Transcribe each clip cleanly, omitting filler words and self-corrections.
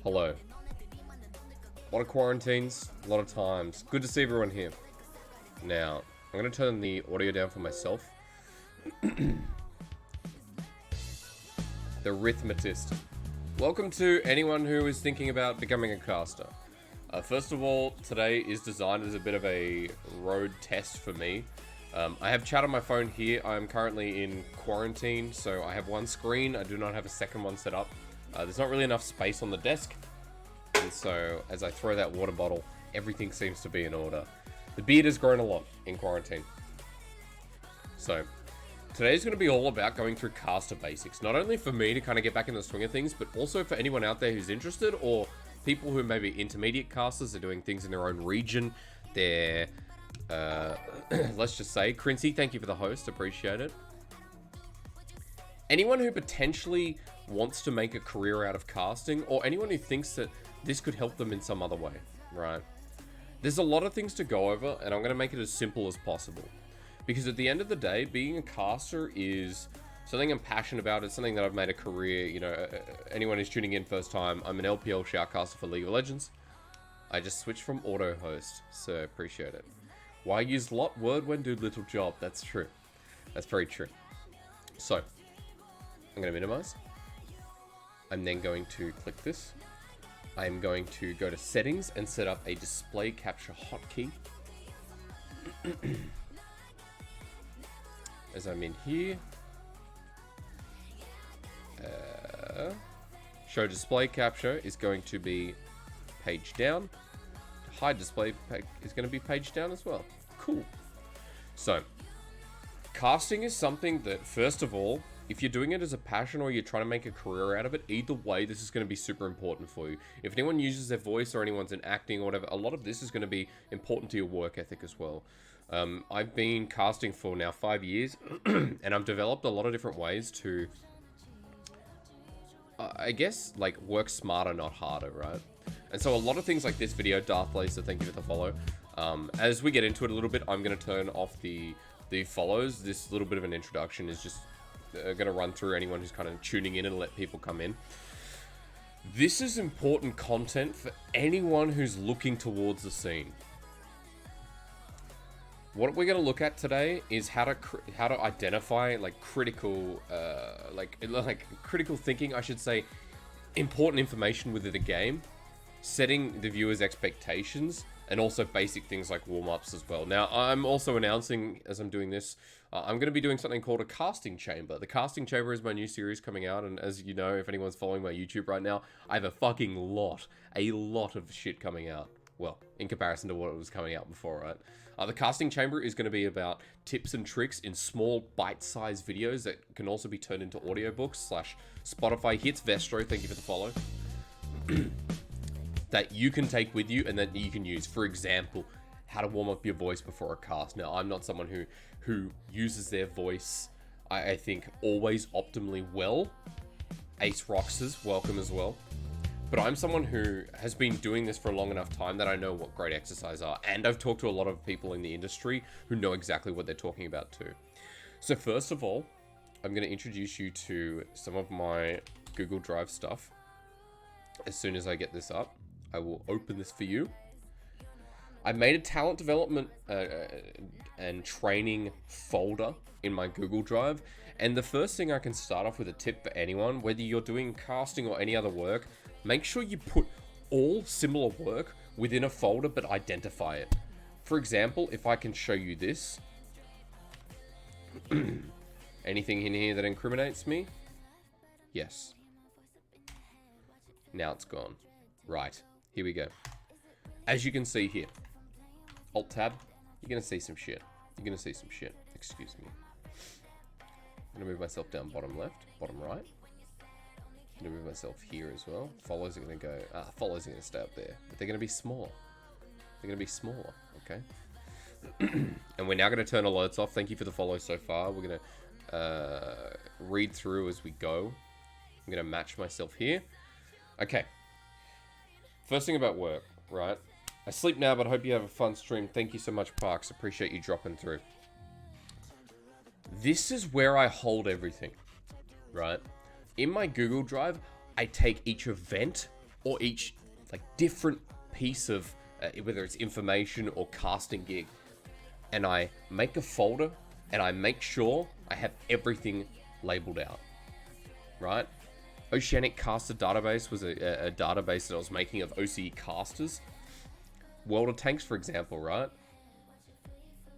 Hello. A lot of quarantines, a lot of times. Good to see everyone here. Now, I'm going to turn the audio down for myself. The Arithmetist. Welcome to anyone who is thinking about becoming a caster. First of all, today is designed as a bit of a road test for me. I have chat on my phone here. I'm currently in quarantine, so I have one screen. I do not have a second one set up. There's not really enough space on the desk. And so, as I throw that water bottle, everything seems to be in order. The beard has grown a lot in quarantine. So, today's going to be all about going through caster basics. Not only for me to kind of get back in the swing of things, but also for anyone out there who's interested, or people who may be intermediate casters, are doing things in their own region. They're, let's just say, Crincy, thank you for the host, appreciate it. Anyone who potentially wants to make a career out of casting, or anyone who thinks that this could help them in some other way, right? There's a lot of things to go over, and I'm going to make it as simple as possible. Because at the end of the day, being a caster is something I'm passionate about. It's something that I've made a career. You know, anyone who's tuning in first time, I'm an LPL shoutcaster for League of Legends. I just switched from auto host, so appreciate it. Why use lot word when do little job? That's true. That's very true. So, I'm going to minimize. I'm then going to click this. I'm going to go to settings and set up a display capture hotkey. As I'm in here, show display capture is going to be page down. Hide display is going to be page down as well. Cool. So, casting is something that, first of all, if you're doing it as a passion or you're trying to make a career out of it, either way, this is going to be super important for you. If anyone uses their voice or anyone's in acting or whatever, a lot of this is going to be important to your work ethic as well. I've been casting for now 5 years, and I've developed a lot of different ways to, I guess, like, work smarter, not harder, right? And so a lot of things like this video, Darth Laser, thank you for the follow. As we get into it a little bit, I'm going to turn off the follows. This little bit of an introduction is just going to run through anyone who's kind of tuning in and let people come in. This is important content for anyone who's looking towards the scene. What we're going to look at today is how to identify like critical critical thinking, I should say, important information within the game, setting the viewer's expectations, and also basic things like warm-ups as well. Now, I'm also announcing, as I'm doing this, I'm going to be doing something called a casting chamber. The casting chamber is my new series coming out, and as you know, if anyone's following my YouTube right now, I have a lot of shit coming out. Well, in comparison to what was coming out before, right? The casting chamber is going to be about tips and tricks in small bite-sized videos that can also be turned into audiobooks / Spotify hits. Vestro, thank you for the follow. That you can take with you and that you can use. For example, how to warm up your voice before a cast. Now, I'm not someone who uses their voice, I think, always optimally well. Ace Roxas, welcome as well. But I'm someone who has been doing this for a long enough time that I know what great exercise are. And I've talked to a lot of people in the industry who know exactly what they're talking about too. So first of all, I'm going to introduce you to some of my Google Drive stuff. As soon as I get this up, I will open this for you. I made a talent development and training folder in my Google Drive. And the first thing I can start off with a tip for anyone, whether you're doing casting or any other work, make sure you put all similar work within a folder, but identify it. For example, if I can show you this. Anything in here that incriminates me? Yes. Now it's gone. Right, here we go. As you can see here, Alt-Tab, you're going to see some shit. You're going to see some shit. Excuse me. I'm going to move myself down bottom left, bottom right. I'm going to move myself here as well. Follows are going to go... follows are going to stay up there. But they're going to be small. They're going to be smaller, okay? And we're now going to turn alerts off. Thank you for the follow so far. We're going to read through as we go. I'm going to match myself here. Okay. First thing about work, right? I sleep now, but I hope you have a fun stream. Thank you so much, Parks. Appreciate you dropping through. This is where I hold everything, right? In my Google Drive, I take each event or each like different piece of whether it's information or casting gig, and I make a folder and I make sure I have everything labeled out, right? Oceanic Caster Database was a database that I was making of OCE casters. World of Tanks, for example, right?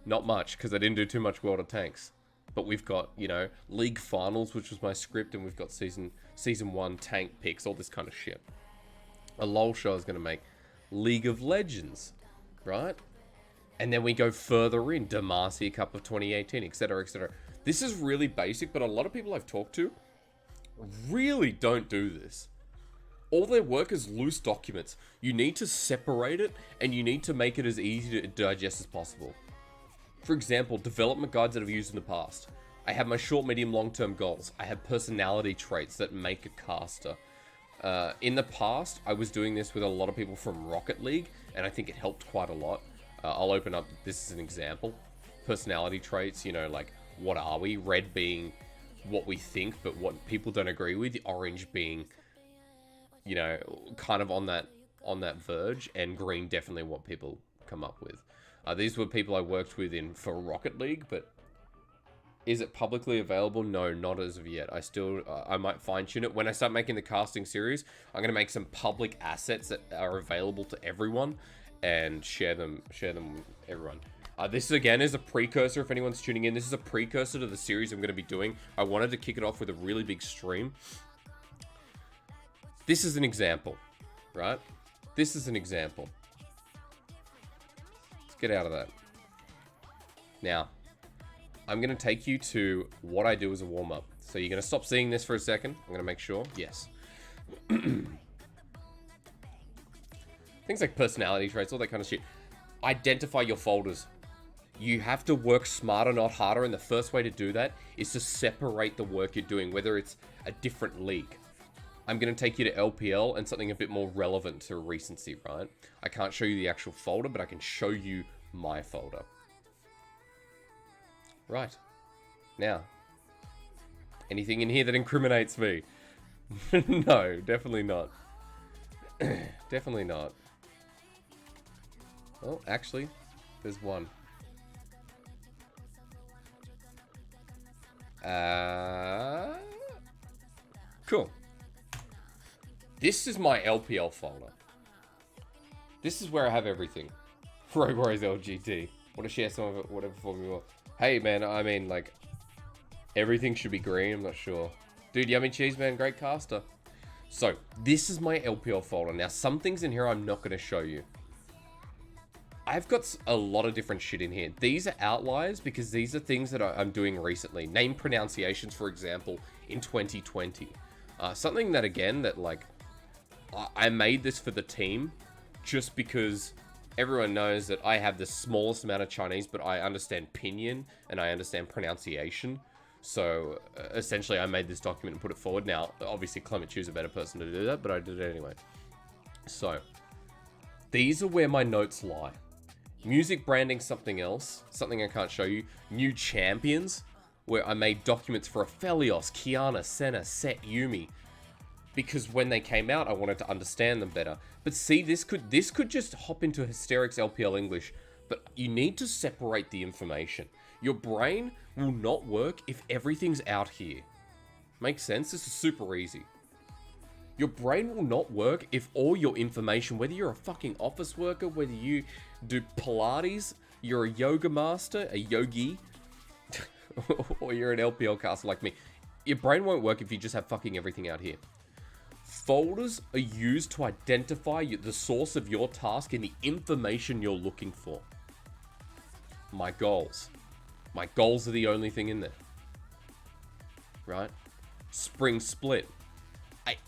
Not much, because I didn't do too much World of Tanks. But we've got, you know, League Finals, which was my script, and we've got Season 1 tank picks, all this kind of shit. A LOL show is going to make League of Legends, right? And then we go further in, Demacia Cup of 2018, etc., etc. This is really basic, but a lot of people I've talked to really don't do this. All their work is loose documents. You need to separate it, and you need to make it as easy to digest as possible. For example, development guides that I've used in the past. I have my short, medium, long-term goals. I have personality traits that make a caster. In the past, I was doing this with a lot of people from Rocket League, and I think it helped quite a lot. I'll open up, this is an example. Personality traits, you know, like, what are we? Red being what we think, but what people don't agree with. Orange being, you know, kind of on that verge, and green definitely what people come up with. These were people I worked with for Rocket League, but is it publicly available? No, not as of yet. I might fine tune it. When I start making the casting series, I'm going to make some public assets that are available to everyone and share them with everyone. This again is a precursor if anyone's tuning in. This is a precursor to the series I'm going to be doing. I wanted to kick it off with a really big stream. This is an example, right? This is an example. Let's get out of that. Now, I'm going to take you to what I do as a warm-up. So you're going to stop seeing this for a second. I'm going to make sure. Yes. Things like personality traits, all that kind of shit. Identify your folders. You have to work smarter, not harder. And the first way to do that is to separate the work you're doing, whether it's a different league. I'm going to take you to LPL and something a bit more relevant to recency, right? I can't show you the actual folder, but I can show you my folder. Right. Now, anything in here that incriminates me? No, definitely not. Definitely not. Well, actually, there's one. Cool. This is my LPL folder. This is where I have everything. Rogue Warriors LGT. Want to share some of it, whatever form you want. Hey, man, I mean, like, everything should be green. I'm not sure. Dude, Yummy Cheese, man, great caster. So, this is my LPL folder. Now, some things in here I'm not going to show you. I've got a lot of different shit in here. These are outliers because these are things that I'm doing recently. Name pronunciations, for example, in 2020. Something that, again, that, like, I made this for the team just because everyone knows that I have the smallest amount of Chinese, but I understand pinyin and I understand pronunciation. So, essentially, I made this document and put it forward. Now, obviously, Clement Chu's a better person to do that, but I did it anyway. So, these are where my notes lie. Music branding, something else. Something I can't show you. New champions, where I made documents for Aphelios, Kiana, Senna, Set, Yumi. Because when they came out, I wanted to understand them better. But see, this could just hop into Hysterics LPL English. But you need to separate the information. Your brain will not work if everything's out here. Makes sense? This is super easy. Your brain will not work if all your information, whether you're a fucking office worker, whether you do Pilates, you're a yoga master, a yogi, or you're an LPL caster like me, your brain won't work if you just have fucking everything out here. Folders are used to identify the source of your task and the information you're looking for. My goals. My goals are the only thing in there. Right? Spring split.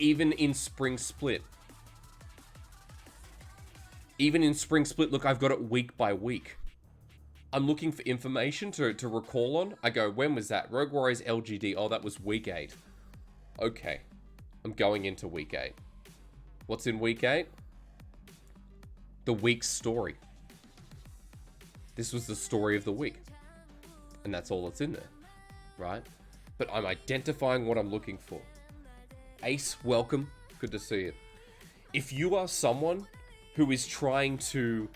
Even in spring split, look, I've got it week by week. I'm looking for information to recall on. I go, when was that? Rogue Warriors LGD. Oh, that was week 8. Okay. I'm going into week 8. What's in week 8? The week's story. This was the story of the week. And that's all that's in there. Right? But I'm identifying what I'm looking for. Ace, welcome. Good to see you. If you are someone who is trying to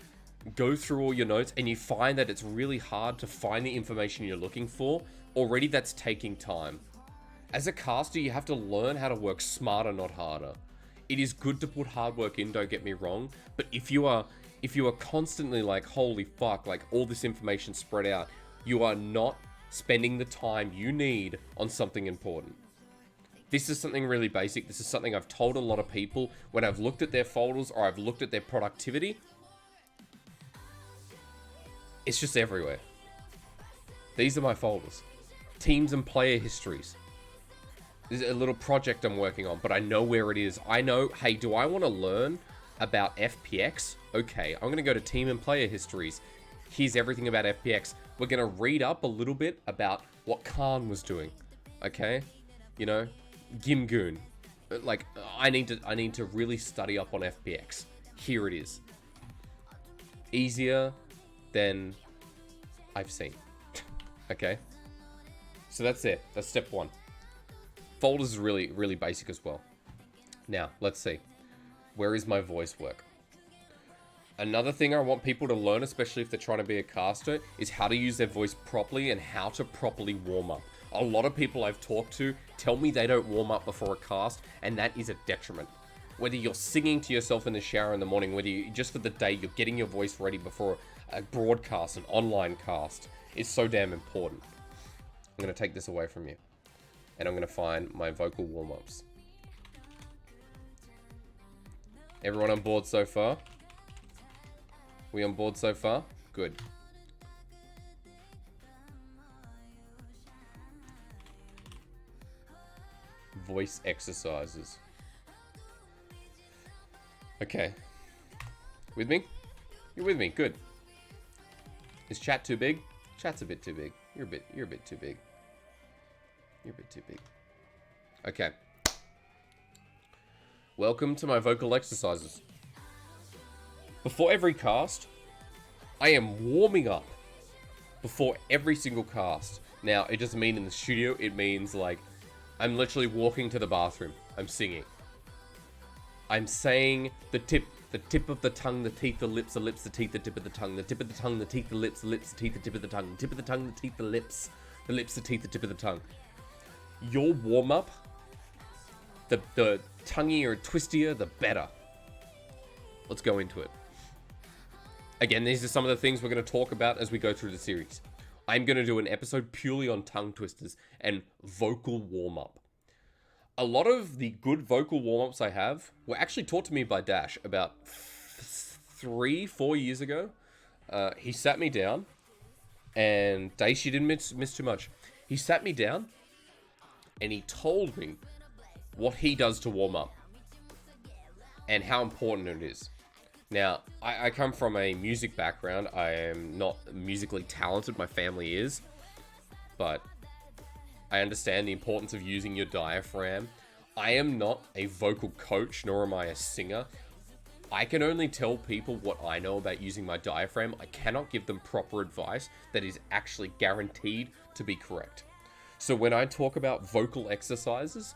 go through all your notes and you find that it's really hard to find the information you're looking for, already that's taking time. As a caster, you have to learn how to work smarter, not harder. It is good to put hard work in, don't get me wrong, but if you are constantly like, holy fuck, like all this information spread out, you are not spending the time you need on something important. This is something really basic. This is something I've told a lot of people when I've looked at their folders or I've looked at their productivity. It's just everywhere. These are my folders. Teams and player histories. There's a little project I'm working on, but I know where it is. I know, hey, do I want to learn about FPX? Okay, I'm going to go to team and player histories. Here's everything about FPX. We're going to read up a little bit about what Khan was doing. Okay? You know, Gimgoon. Like, I need to really study up on FPX. Here it is. Easier than I've seen. Okay? So that's it. That's step one. Folders is really, really basic as well. Now, let's see. Where is my voice work? Another thing I want people to learn, especially if they're trying to be a caster, is how to use their voice properly and how to properly warm up. A lot of people I've talked to tell me they don't warm up before a cast, and that is a detriment. Whether you're singing to yourself in the shower in the morning, whether you, just for the day, you're getting your voice ready before a broadcast, an online cast, is so damn important. I'm going to take this away from you. And I'm going to find my vocal warm-ups. Everyone on board so far? We on board so far? Good. Voice exercises. Okay. With me? You're with me. Good. Is chat too big? Chat's a bit too big. You're a bit too big. You're a bit too big. Okay. Welcome to my vocal exercises. Before every cast, I am warming up before every single cast. Now, it doesn't mean in the studio. It means like I'm literally walking to the bathroom. I'm singing. I'm saying the tip of the tongue, the teeth, the lips, the teeth, the tip of the tongue, the tip of the tongue, the teeth, the lips, the teeth, the tip of the tongue, the tip of the tongue, the teeth, the lips, the teeth, the tip of the tongue. Your warm-up, the tonguier, twistier, the better. Let's go into it. Again, these are some of the things we're going to talk about as we go through the series. I'm going to do an episode purely on tongue twisters and vocal warm-up. A lot of the good vocal warm-ups I have were actually taught to me by Dash about 3-4 years ago. He sat me down, and Dash, you didn't miss too much. He sat me down, and he told me what he does to warm up and how important it is. Now, I come from a music background. I am not musically talented. My family is. But I understand the importance of using your diaphragm. I am not a vocal coach, nor am I a singer. I can only tell people what I know about using my diaphragm. I cannot give them proper advice that is actually guaranteed to be correct. So when I talk about vocal exercises,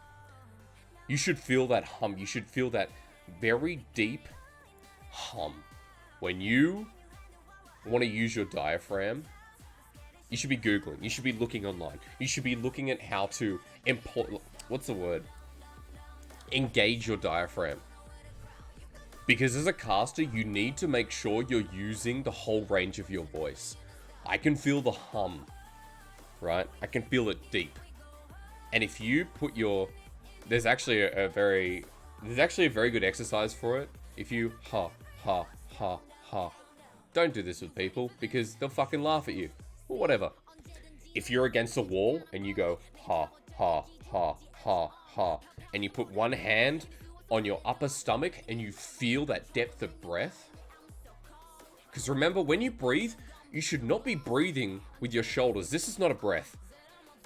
you should feel that hum. You should feel that very deep hum. When you want to use your diaphragm, you should be Googling. You should be looking online. You should be looking at how to engage your diaphragm. Because as a caster, you need to make sure you're using the whole range of your voice. I can feel the hum, right? I can feel it deep. And if you put your... There's actually a very good exercise for it. If you ha, ha, ha, ha. Don't do this with people because they'll fucking laugh at you. Or whatever. If you're against a wall and you go ha, ha, ha, ha, ha, and you put one hand on your upper stomach and you feel that depth of breath. Because remember, when you breathe, you should not be breathing with your shoulders. This is not a breath.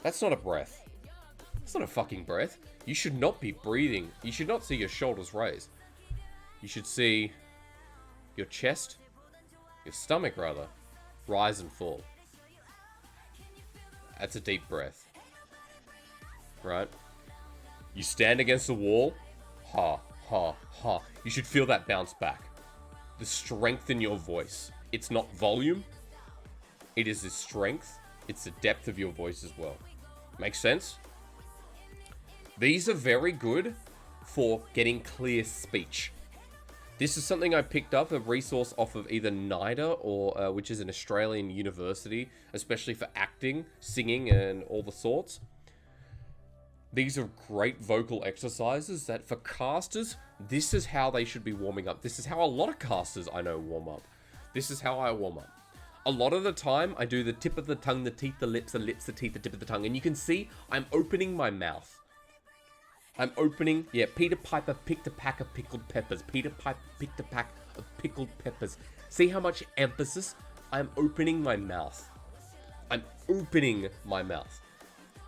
That's not a breath. It's not a fucking breath. You should not be breathing. You should not see your shoulders raised. You should see your chest, your stomach rather, rise and fall. That's a deep breath. Right? You stand against the wall. Ha, ha, ha. You should feel that bounce back. The strength in your voice. It's not volume. It is the strength. It's the depth of your voice as well. Makes sense? These are very good for getting clear speech. This is something I picked up, a resource off of either NIDA or which is an Australian university, especially for acting, singing, and all the sorts. These are great vocal exercises that for casters, this is how they should be warming up. This is how a lot of casters I know warm up. This is how I warm up. A lot of the time, I do the tip of the tongue, the teeth, the lips, the teeth, the tip of the tongue. And you can see I'm opening my mouth. I'm opening, yeah, Peter Piper picked a pack of pickled peppers. Peter Piper picked a pack of pickled peppers. See how much emphasis? I'm opening my mouth. I'm opening my mouth.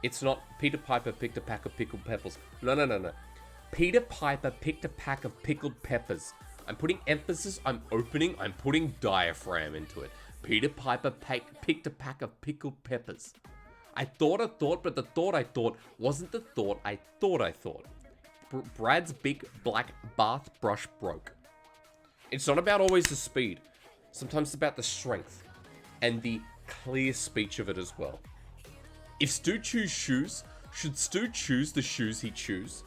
It's not Peter Piper picked a pack of pickled peppers. No. Peter Piper picked a pack of pickled peppers. I'm putting emphasis, I'm opening, I'm putting diaphragm into it. Peter Piper picked a pack of pickled peppers. I thought, but the thought I thought wasn't the thought I thought. Brad's big black bath brush broke. It's not about always the speed. Sometimes it's about the strength and the clear speech of it as well. If Stu choose shoes, should Stu choose the shoes he choose?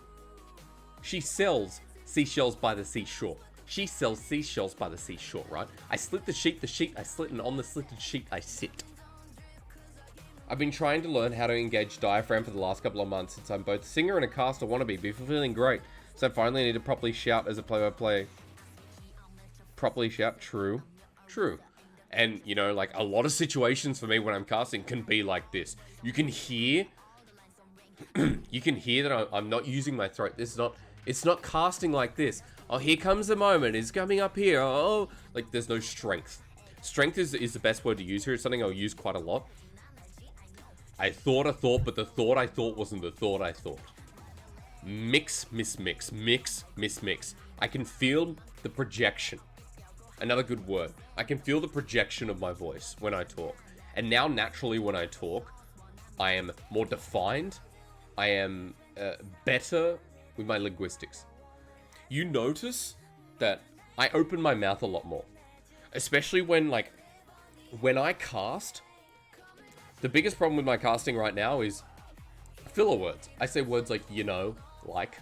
She sells seashells by the seashore. She sells seashells by the seashore, right? I slit the sheet I slit, and on the slitted sheet I sit. I've been trying to learn how to engage diaphragm for the last couple of months since I'm both a singer and a caster wannabe, but feeling great. So I finally need to properly shout as a play-by-play. Properly shout, true. And, you know, like, a lot of situations for me when I'm casting can be like this. You can hear that I'm not using my throat. It's not casting like this. Oh, here comes the moment. It's coming up here. Oh, like, there's no strength. Strength is the best word to use here. It's something I'll use quite a lot. I thought, but the thought I thought wasn't the thought I thought. Mix. I can feel the projection. Another good word. I can feel the projection of my voice when I talk. And now, naturally, when I talk, I am more defined. I am better with my linguistics. You notice that I open my mouth a lot more. Especially when I cast... The biggest problem with my casting right now is filler words. I say words like, you know, like,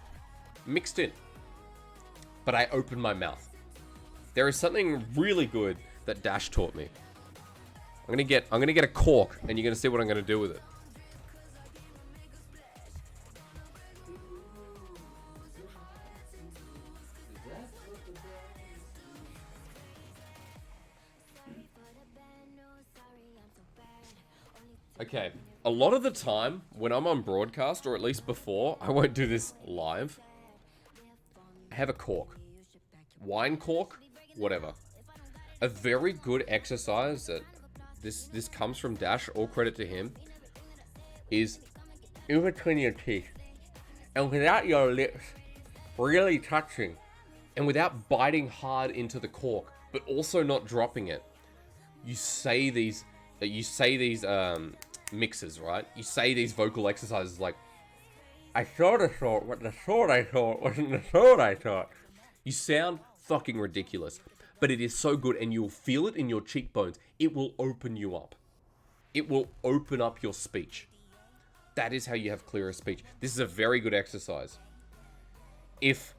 mixed in. But I open my mouth. There is something really good that Dash taught me. I'm gonna get a cork, and you're gonna see what I'm gonna do with it. Okay, a lot of the time, when I'm on broadcast, or at least before, I won't do this live, I have a cork. Wine cork, whatever. A very good exercise that this comes from Dash, all credit to him, is in between your teeth. And without your lips really touching, and without biting hard into the cork, but also not dropping it, you say these mixes, right? You say these vocal exercises like, I thought what the thought I thought wasn't the thought I thought. You sound fucking ridiculous, but it is so good, and you'll feel it in your cheekbones. It will open you up. It will open up your speech. That is how you have clearer speech. This is a very good exercise. If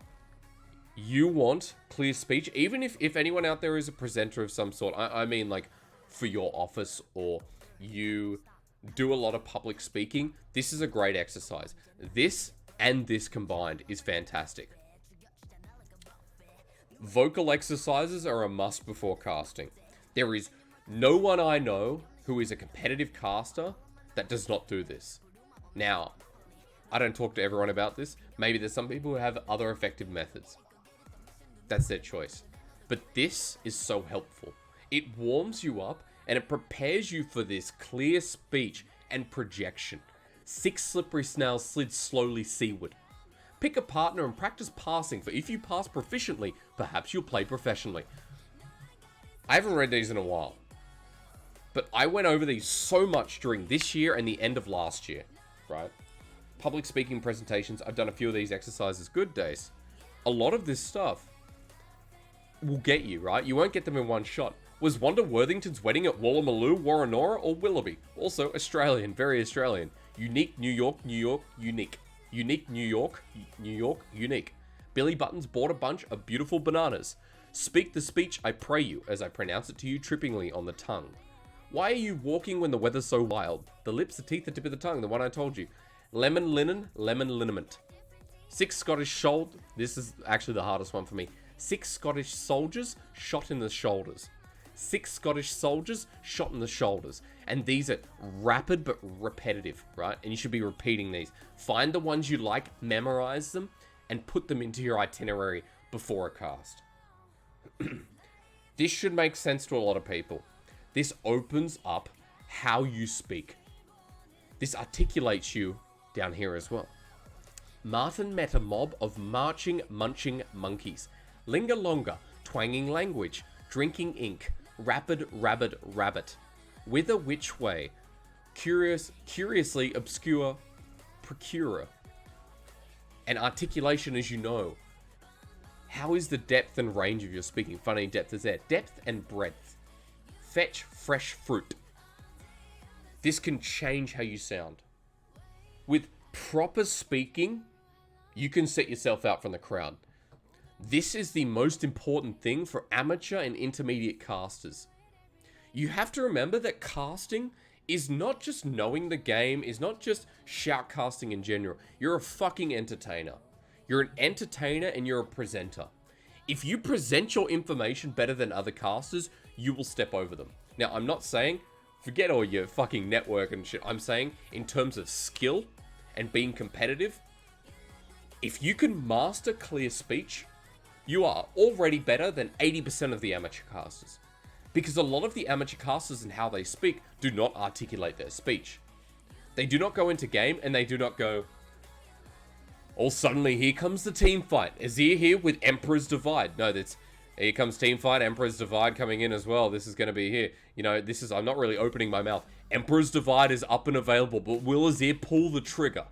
you want clear speech, even if anyone out there is a presenter of some sort, I mean like for your office, or you do a lot of public speaking, this is a great exercise. This and this combined is fantastic. Vocal exercises are a must before casting. There is no one I know who is a competitive caster that does not do this. Now, I don't talk to everyone about this. Maybe there's some people who have other effective methods. That's their choice. But this is so helpful. It warms you up, and it prepares you for this clear speech and projection. 6 slippery snails slid slowly seaward. Pick a partner and practice passing, for if you pass proficiently, perhaps you'll play professionally. I haven't read these in a while, but I went over these so much during this year and the end of last year, right? Public speaking presentations, I've done a few of these exercises, good days. a lot of this stuff will get you, right? You won't get them in one shot. Was Wanda Worthington's wedding at Woolloomooloo, Woronora, or Willoughby? Also Australian, very Australian. Unique, New York, New York, unique. Unique, New York, New York, unique. Billy Buttons bought a bunch of beautiful bananas. Speak the speech, I pray you, as I pronounce it to you trippingly on the tongue. Why are you walking when the weather's so wild? The lips, the teeth, the tip of the tongue, the one I told you. Lemon linen, lemon liniment. 6 Scottish soldiers. This is actually the hardest one for me. 6 Scottish soldiers shot in the shoulders. 6 Scottish soldiers shot in the shoulders. And these are rapid but repetitive, right? And you should be repeating these. Find the ones you like, memorize them, and put them into your itinerary before a cast. This should make sense to a lot of people. This opens up how you speak. This articulates you down here as well. Martin met a mob of marching, munching monkeys. Linger longer, twanging language, drinking ink, rapid, rabid, rabbit. Whither, which way? Curiously obscure, procurer. And articulation, as you know. How is the depth and range of your speaking? Funny, depth is there. Depth and breadth. Fetch fresh fruit. This can change how you sound. With proper speaking, you can set yourself out from the crowd. This is the most important thing for amateur and intermediate casters. You have to remember that casting is not just knowing the game, is not just shoutcasting in general. You're a fucking entertainer. You're an entertainer and you're a presenter. If you present your information better than other casters, you will step over them. Now, I'm not saying forget all your fucking network and shit. I'm saying in terms of skill and being competitive, if you can master clear speech, you are already better than 80% of the amateur casters. Because a lot of the amateur casters and how they speak do not articulate their speech. They do not go into game and they do not go, oh, suddenly here comes the team fight. Azir here with Emperor's Divide. No, that's here comes team fight, Emperor's Divide coming in as well. This is going to be here. You know, this is, I'm not really opening my mouth. Emperor's Divide is up and available, but will Azir pull the trigger?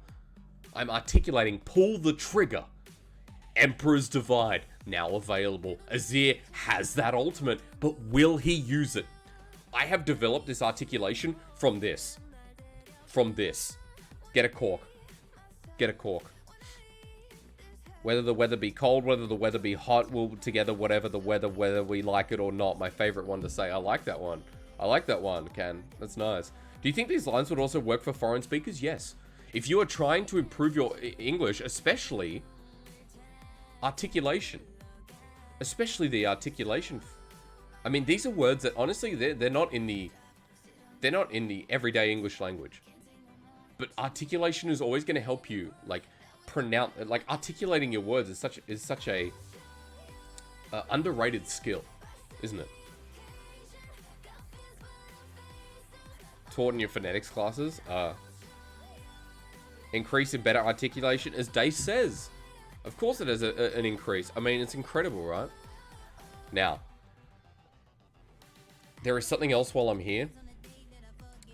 I'm articulating, pull the trigger. Emperor's Divide, now available. Azir has that ultimate, but will he use it? I have developed this articulation from this. From this. Get a cork. Get a cork. Whether the weather be cold, whether the weather be hot, we'll together, whatever the weather, whether we like it or not. My favorite one to say. I like that one. I like that one, Ken. That's nice. Do you think these lines would also work for foreign speakers? Yes. If you are trying to improve your English, especially articulation. Especially the articulation. I mean, these are words that honestly, they're not in the everyday English language. But articulation is always going to help you, like, pronounce, like, articulating your words is such a underrated skill, isn't it? Taught in your phonetics classes, increase in better articulation, as Dace says. Of course it has an increase. I mean, it's incredible, right? Now, there is something else while I'm here.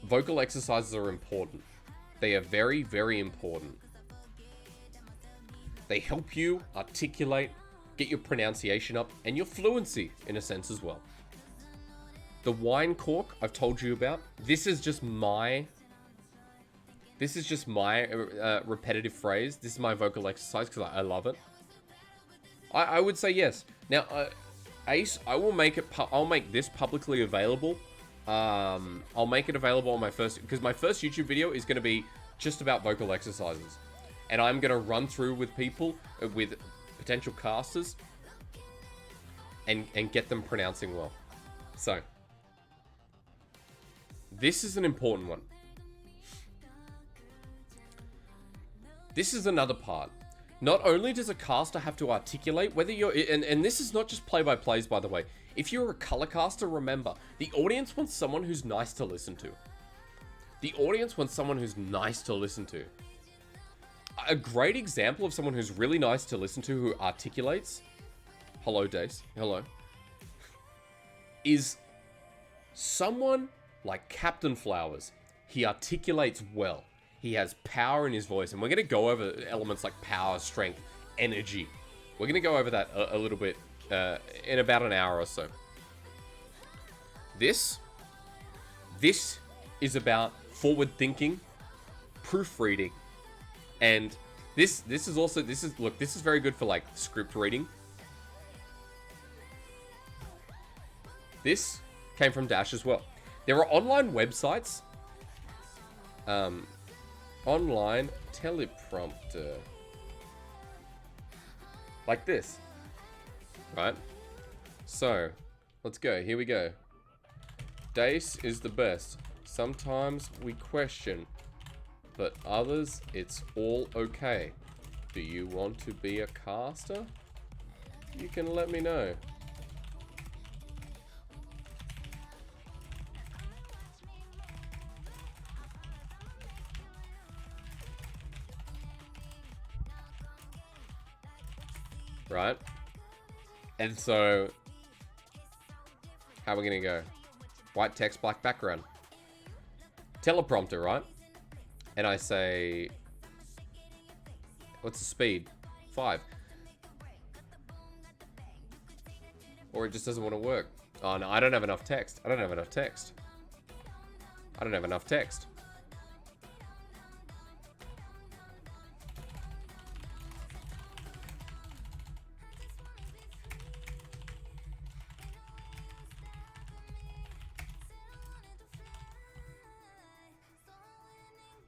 Vocal exercises are important. They are very, very important. They help you articulate, get your pronunciation up, and your fluency, in a sense, as well. The wine cork I've told you about. This is just my repetitive phrase. This is my vocal exercise because I love it. I would say yes. Now, Ace, I'll make this publicly available. I'll make it available on my first, because my first YouTube video is going to be just about vocal exercises. And I'm going to run through with people, with potential casters, and get them pronouncing well. So, this is an important one. This is another part. Not only does a caster have to articulate, whether you're, and this is not just play-by-plays, by the way. If you're a color caster, remember, the audience wants someone who's nice to listen to. The audience wants someone who's nice to listen to. A great example of someone who's really nice to listen to, who articulates, hello Dace, hello, is someone like Captain Flowers. He articulates well. He has power in his voice, and we're going to go over elements like power, strength, energy. We're going to go over that a little bit in about an hour or so. This is about forward thinking, proofreading, and this is very good for like script reading. This came from Dash as well. There are online websites, online teleprompter, like this, right? So let's go. Here we go. Dace is the best. Sometimes we question, but others, it's all okay. Do you want to be a caster? You can let me know. Right? And so, how are we gonna go? White text, black background. Teleprompter, right? And I say, what's the speed? 5. Or it just doesn't want to work. Oh no, I don't have enough text. I don't have enough text. I don't have enough text.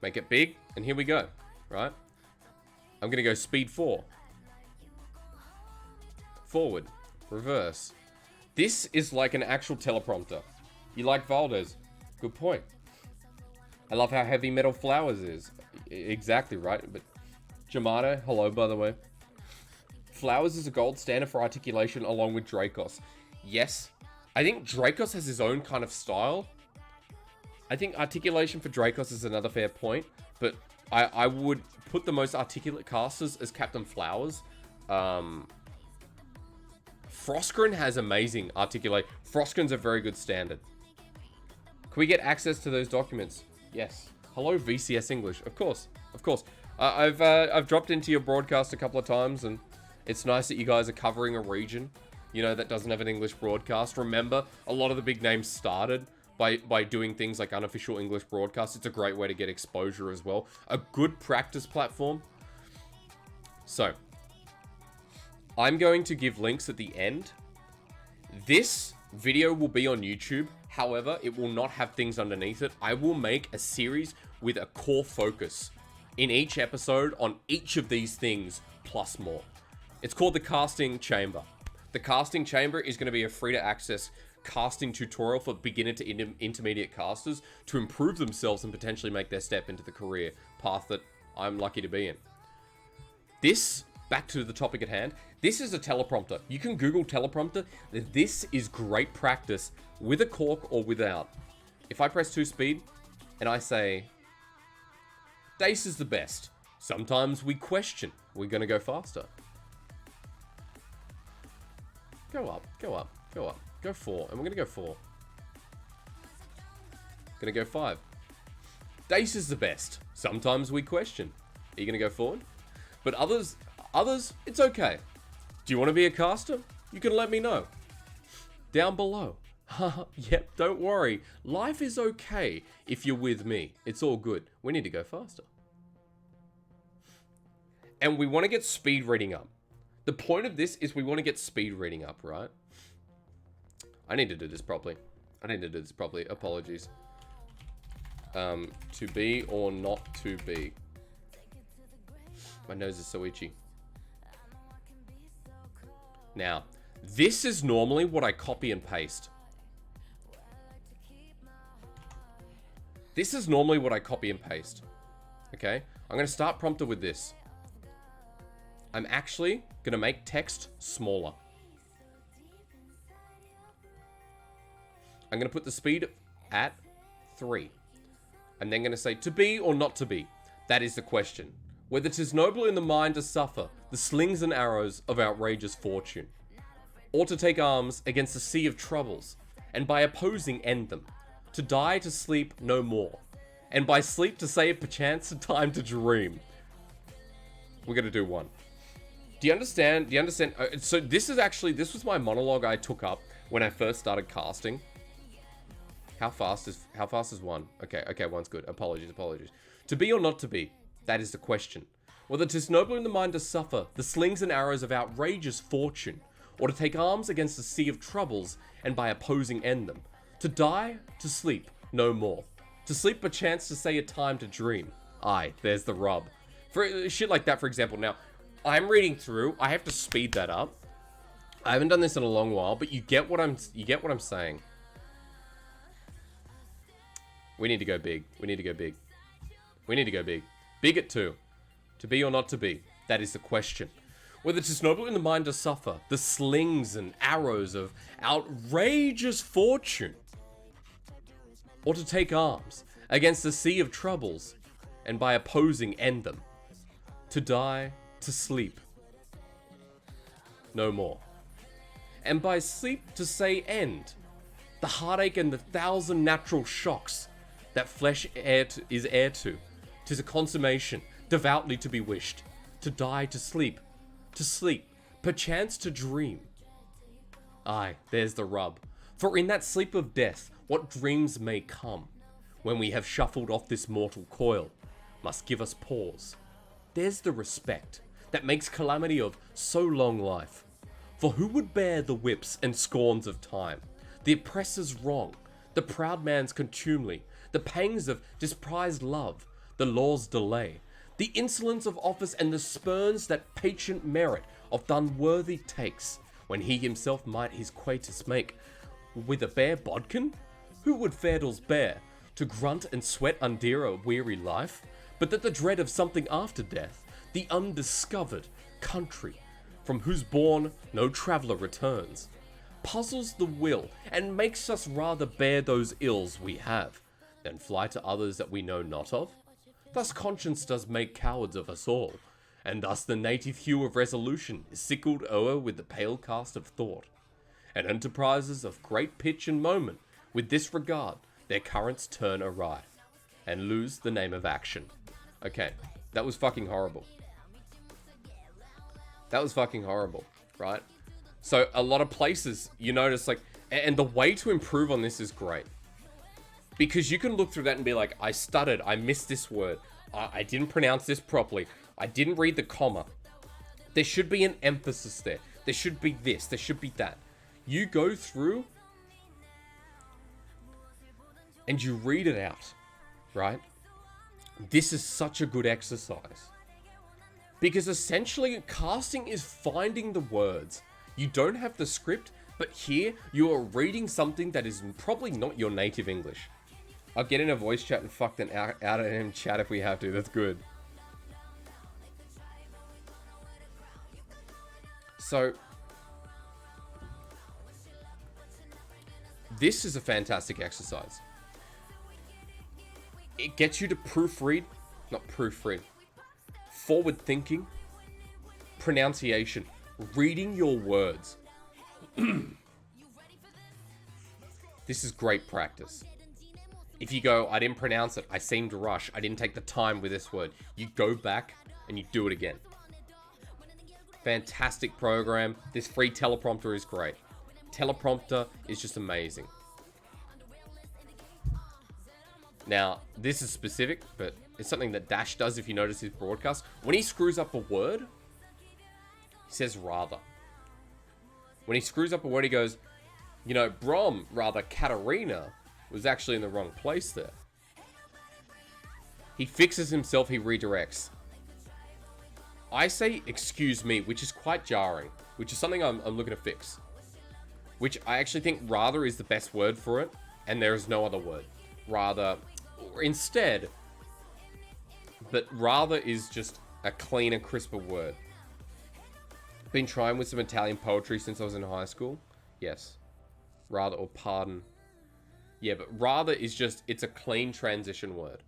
Make it big, and here we go, right? I'm gonna go speed 4. Forward, reverse. This is like an actual teleprompter. You like Valdez? Good point. I love how heavy metal flowers is. Exactly, right? But Jamato, hello, by the way. Flowers is a gold standard for articulation along with Dracos. Yes, I think Dracos has his own kind of style. I think articulation for Dracos is another fair point, but I would put the most articulate casters as Captain Flowers. Frostgren has amazing articulate. Frostgren's a very good standard. Can we get access to those documents? Yes. Hello, VCS English. Of course, of course. I've dropped into your broadcast a couple of times, and it's nice that you guys are covering a region, you know, that doesn't have an English broadcast. Remember, a lot of the big names started by doing things like unofficial English broadcasts. It's a great way to get exposure as well. A good practice platform. So, I'm going to give links at the end. This video will be on YouTube. However, it will not have things underneath it. I will make a series with a core focus in each episode on each of these things plus more. It's called the Casting Chamber. The Casting Chamber is going to be a free to access casting tutorial for beginner to intermediate casters to improve themselves and potentially make their step into the career path that I'm lucky to be in. This, back to the topic at hand, this is a teleprompter. You can Google teleprompter. This is great practice with a cork or without. If I press 2 speed and I say, Dace is the best. Sometimes we question. We're going to go faster. Go up, go up, go up. Go 4, and we're gonna go 4. Gonna go 5. Dace is the best. Sometimes we question. Are you gonna go forward? But others, it's okay. Do you want to be a caster? You can let me know. Down below. Yep, don't worry. Life is okay if you're with me. It's all good. We need to go faster. And we want to get speed reading up. The point of this is we want to get speed reading up, right? I need to do this properly. Apologies. To be or not to be. My nose is so itchy. Now, this is normally what I copy and paste. This is normally what I copy and paste. Okay? I'm going to start prompter with this. I'm actually going to make text smaller. I'm going to put the speed at 3. I'm then going to say, to be or not to be? That is the question. Whether 'tis noble in the mind to suffer the slings and arrows of outrageous fortune, or to take arms against a sea of troubles, and by opposing end them, to die to sleep no more, and by sleep to save perchance a time to dream. We're going to do 1. Do you understand? Do you understand? So this was my monologue I took up when I first started casting. How fast is one? Okay, one's good. Apologies. To be or not to be, that is the question. Whether 'tis noble in the mind to suffer the slings and arrows of outrageous fortune, or to take arms against a sea of troubles, and by opposing end them. To die, to sleep, no more. To sleep perchance to say a time to dream. Aye, there's the rub. For shit like that, for example. Now, I'm reading through. I have to speed that up. I haven't done this in a long while, but you get what I'm saying. We need to go big. We need to go big. We need to go big. Big at 2. To be or not to be, that is the question. Whether 'tis noble in the mind to suffer the slings and arrows of outrageous fortune, or to take arms against the sea of troubles, and by opposing end them. To die, to sleep, no more. And by sleep to say end, the heartache and the 1,000 natural shocks that flesh is heir to. 'Tis a consummation, devoutly to be wished. To die, to sleep, perchance to dream. Aye, there's the rub. For in that sleep of death, what dreams may come, when we have shuffled off this mortal coil, must give us pause. There's the respect that makes calamity of so long life. For who would bear the whips and scorns of time, the oppressor's wrong, the proud man's contumely, the pangs of disprized love, the law's delay, the insolence of office, and the spurns that patient merit of th' unworthy takes, when he himself might his quietus make with a bare bodkin? Who would fardels bear, to grunt and sweat undear a weary life, but that the dread of something after death, the undiscovered country, from whose bourne no traveller returns, puzzles the will, and makes us rather bear those ills we have, than fly to others that we know not of? Thus conscience does make cowards of us all, and thus the native hue of resolution is sickled o'er with the pale cast of thought. And enterprises of great pitch and moment, with this regard, their currents turn awry, and lose the name of action. Okay, that was fucking horrible. That was fucking horrible, right? So a lot of places, you notice, like, and the way to improve on this is great. Because you can look through that and be like, I stuttered, I missed this word, I didn't pronounce this properly, I didn't read the comma. There should be an emphasis there. There should be this, there should be that. You go through and you read it out, right? This is such a good exercise. Because essentially, casting is finding the words. You don't have the script, but here you are reading something that is probably not your native English. I'll get in a voice chat and fuck them out of him chat if we have to. That's good. So, this is a fantastic exercise. It gets you to forward thinking, pronunciation, reading your words. This is great practice. If you go, I didn't pronounce it, I seemed to rush, I didn't take the time with this word, you go back and you do it again. Fantastic program. This free teleprompter is great. Teleprompter is just amazing. Now, this is specific, but it's something that Dash does if you notice his broadcast. When he screws up a word, he says rather. When he screws up a word, he goes, you know, Brom, rather Katarina, was actually in the wrong place there. He fixes himself, he redirects. I say excuse me, which is quite jarring, which is something I'm looking to fix. Which I actually think rather is the best word for it, and there is no other word. Rather, or instead, but rather is just a cleaner, crisper word. Been trying with some Italian poetry since I was in high school. Yes. Rather, or pardon. Yeah, but rather is just, it's a clean transition word.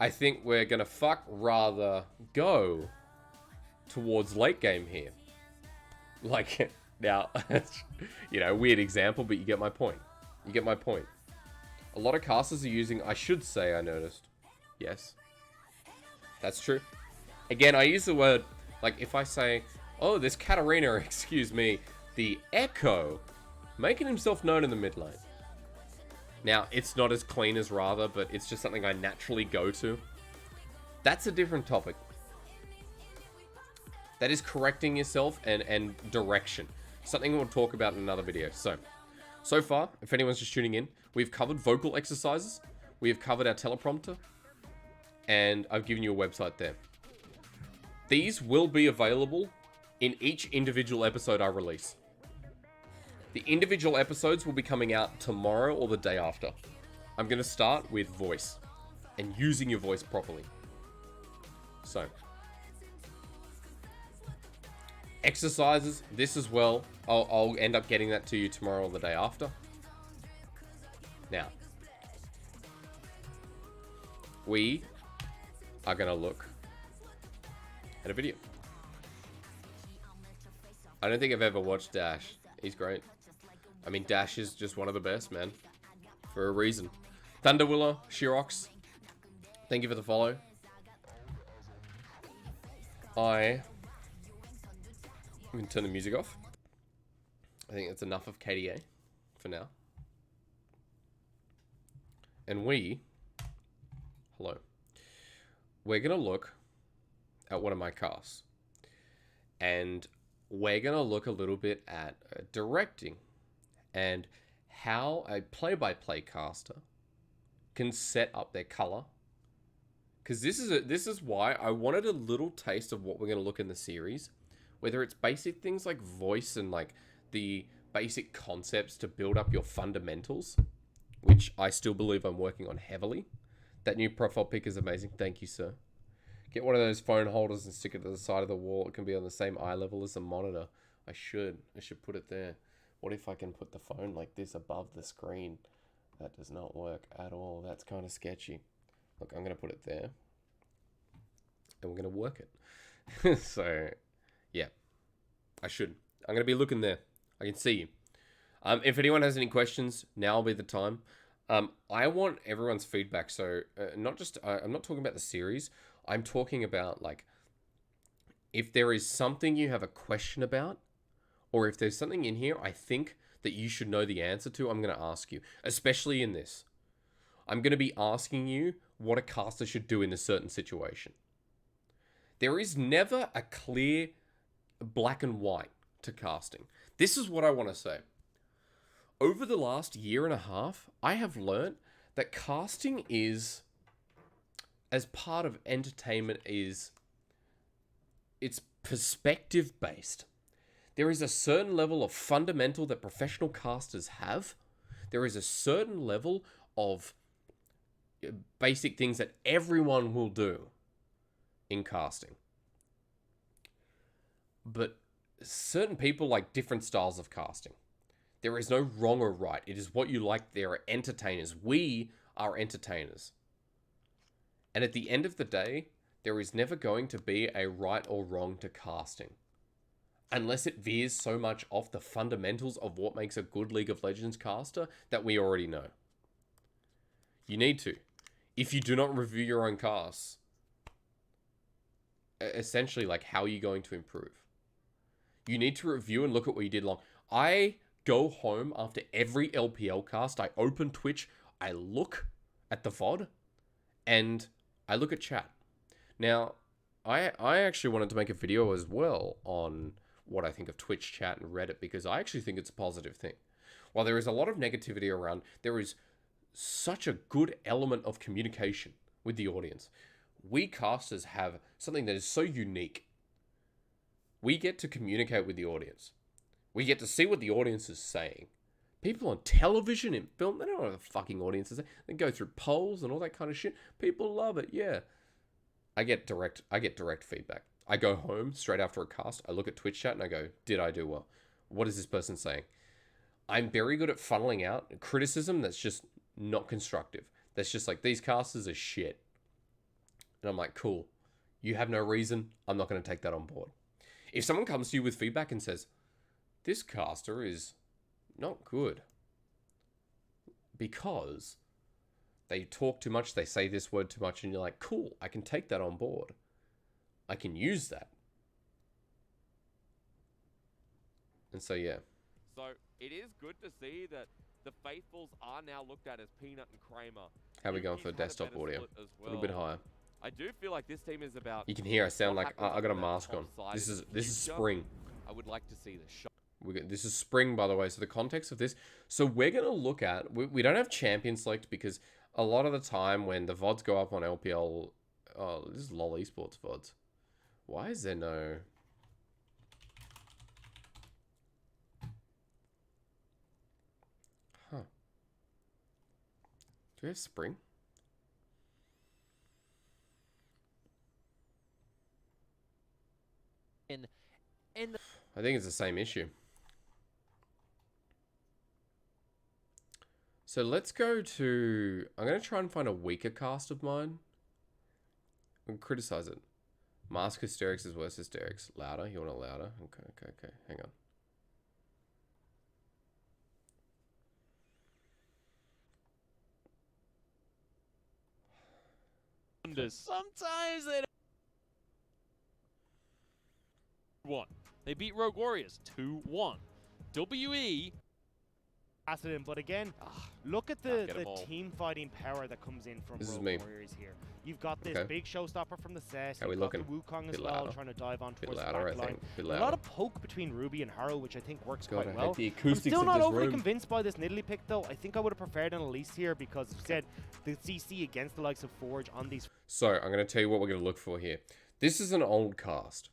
I think we're gonna rather go towards late game here. Like, now, you know, weird example, but you get my point. You get my point. A lot of casters are using, I should say, I noticed. Yes. That's true. Again, I use the word Like if I say, oh, this Katarina, excuse me, the Echo, making himself known in the mid lane. Now, it's not as clean as Rather, but it's just something I naturally go to. That's a different topic. That is correcting yourself and direction. Something we'll talk about in another video. So far, if anyone's just tuning in, we've covered vocal exercises, we have covered our teleprompter, and I've given you a website there. These will be available in each individual episode I release. The individual episodes will be coming out tomorrow or the day after. I'm going to start with voice and using your voice properly. So, exercises, this as well. I'll end up getting that to you tomorrow or the day after. Now, we are going to look at a video. I don't think I've ever watched Dash. He's great. I mean, Dash is just one of the best, man. For a reason. Thunderwiller, Shirox, thank you for the follow. I'm going to turn the music off. I think that's enough of KDA for now. And hello. We're going to look at one of my casts. And we're going to look a little bit at directing and how a play-by-play caster can set up their color. Because this is why I wanted a little taste of what we're going to look in the series. Whether it's basic things like voice and like the basic concepts to build up your fundamentals, which I still believe I'm working on heavily. That new profile pic is amazing. Thank you, sir. Get one of those phone holders and stick it to the side of the wall. It can be on the same eye level as the monitor. I should put it there. What if I can put the phone like this above the screen? That does not work at all. That's kind of sketchy. Look, I'm going to put it there. And we're going to work it. So, yeah. I should. I'm going to be looking there. I can see you. If anyone has any questions, now will be the time. I want everyone's feedback. So, not just... I'm not talking about the series. I'm talking about, like, if there is something you have a question about, or if there's something in here I think that you should know the answer to, I'm going to ask you. Especially in this. I'm going to be asking you what a caster should do in a certain situation. There is never a clear black and white to casting. This is what I want to say. Over the last year and a half, I have learnt that casting is, as part of entertainment, it's perspective based. There is a certain level of fundamental that professional casters have. There is a certain level of basic things that everyone will do in casting. But certain people like different styles of casting. There is no wrong or right. It is what you like. There are entertainers. We are entertainers. And at the end of the day, there is never going to be a right or wrong to casting. Unless it veers so much off the fundamentals of what makes a good League of Legends caster that we already know. You need to. If you do not review your own casts, essentially, like, how are you going to improve? You need to review and look at what you did wrong. I go home after every LPL cast. I open Twitch. I look at the VOD. And I look at chat. Now, I actually wanted to make a video as well on what I think of Twitch chat and Reddit, because I actually think it's a positive thing. While there is a lot of negativity around, there is such a good element of communication with the audience. We casters have something that is so unique. We get to communicate with the audience. We get to see what the audience is saying. People on television and film, they don't know what the fucking audience is saying. They go through polls and all that kind of shit. People love it, yeah. I get direct feedback. I go home straight after a cast. I look at Twitch chat and I go, did I do well? What is this person saying? I'm very good at funneling out criticism that's just not constructive. That's just like, these casters are shit. And I'm like, cool. You have no reason. I'm not going to take that on board. If someone comes to you with feedback and says, this caster is not good because they talk too much, they say this word too much, and you're like, cool, I can take that on board. I can use that. And so, yeah. So it is good to see that the faithfuls are now looked at as Peanut and Kramer. How are we going Yuki's for had a desktop better audio? split as A little bit well. higher. I do feel like this team is about. You can hear I sound what like happens I got a on that mask top on. side This in is the this is future. spring. I would like to see the shot. This is spring, by the way. So the context of this. So we're gonna look at. We don't have champion select because a lot of the time when the VODs go up on LPL, oh, this is LOL Esports VODs. Why is there no? Huh. Do we have spring? I think it's the same issue. So let's go to... I'm going to try and find a weaker cast of mine. And criticize it. Mask Hysterics is worse Hysterics. Louder? You want it louder? Okay. Hang on. Sometimes they don't. 1. They beat Rogue Warriors 2-1. WE. But again, look at the all. team fighting power that comes in from This is Rogue me. Warriors here. You've got this Okay. big showstopper from the set. How we You've got the looking? Wukong as Bit well, louder. trying to dive on Bit towards the louder, back I line. think. Bit A louder. lot of poke between Ruby and Harrow, which I think works God, I quite hate well. the I'm acoustics still of not this overly room. convinced by this Nidalee pick, though. I think I would have preferred an Elise here because, as you said, the CC against the likes of Forge on these. So, I'm going to tell you what we're going to look for here. This is an old cast.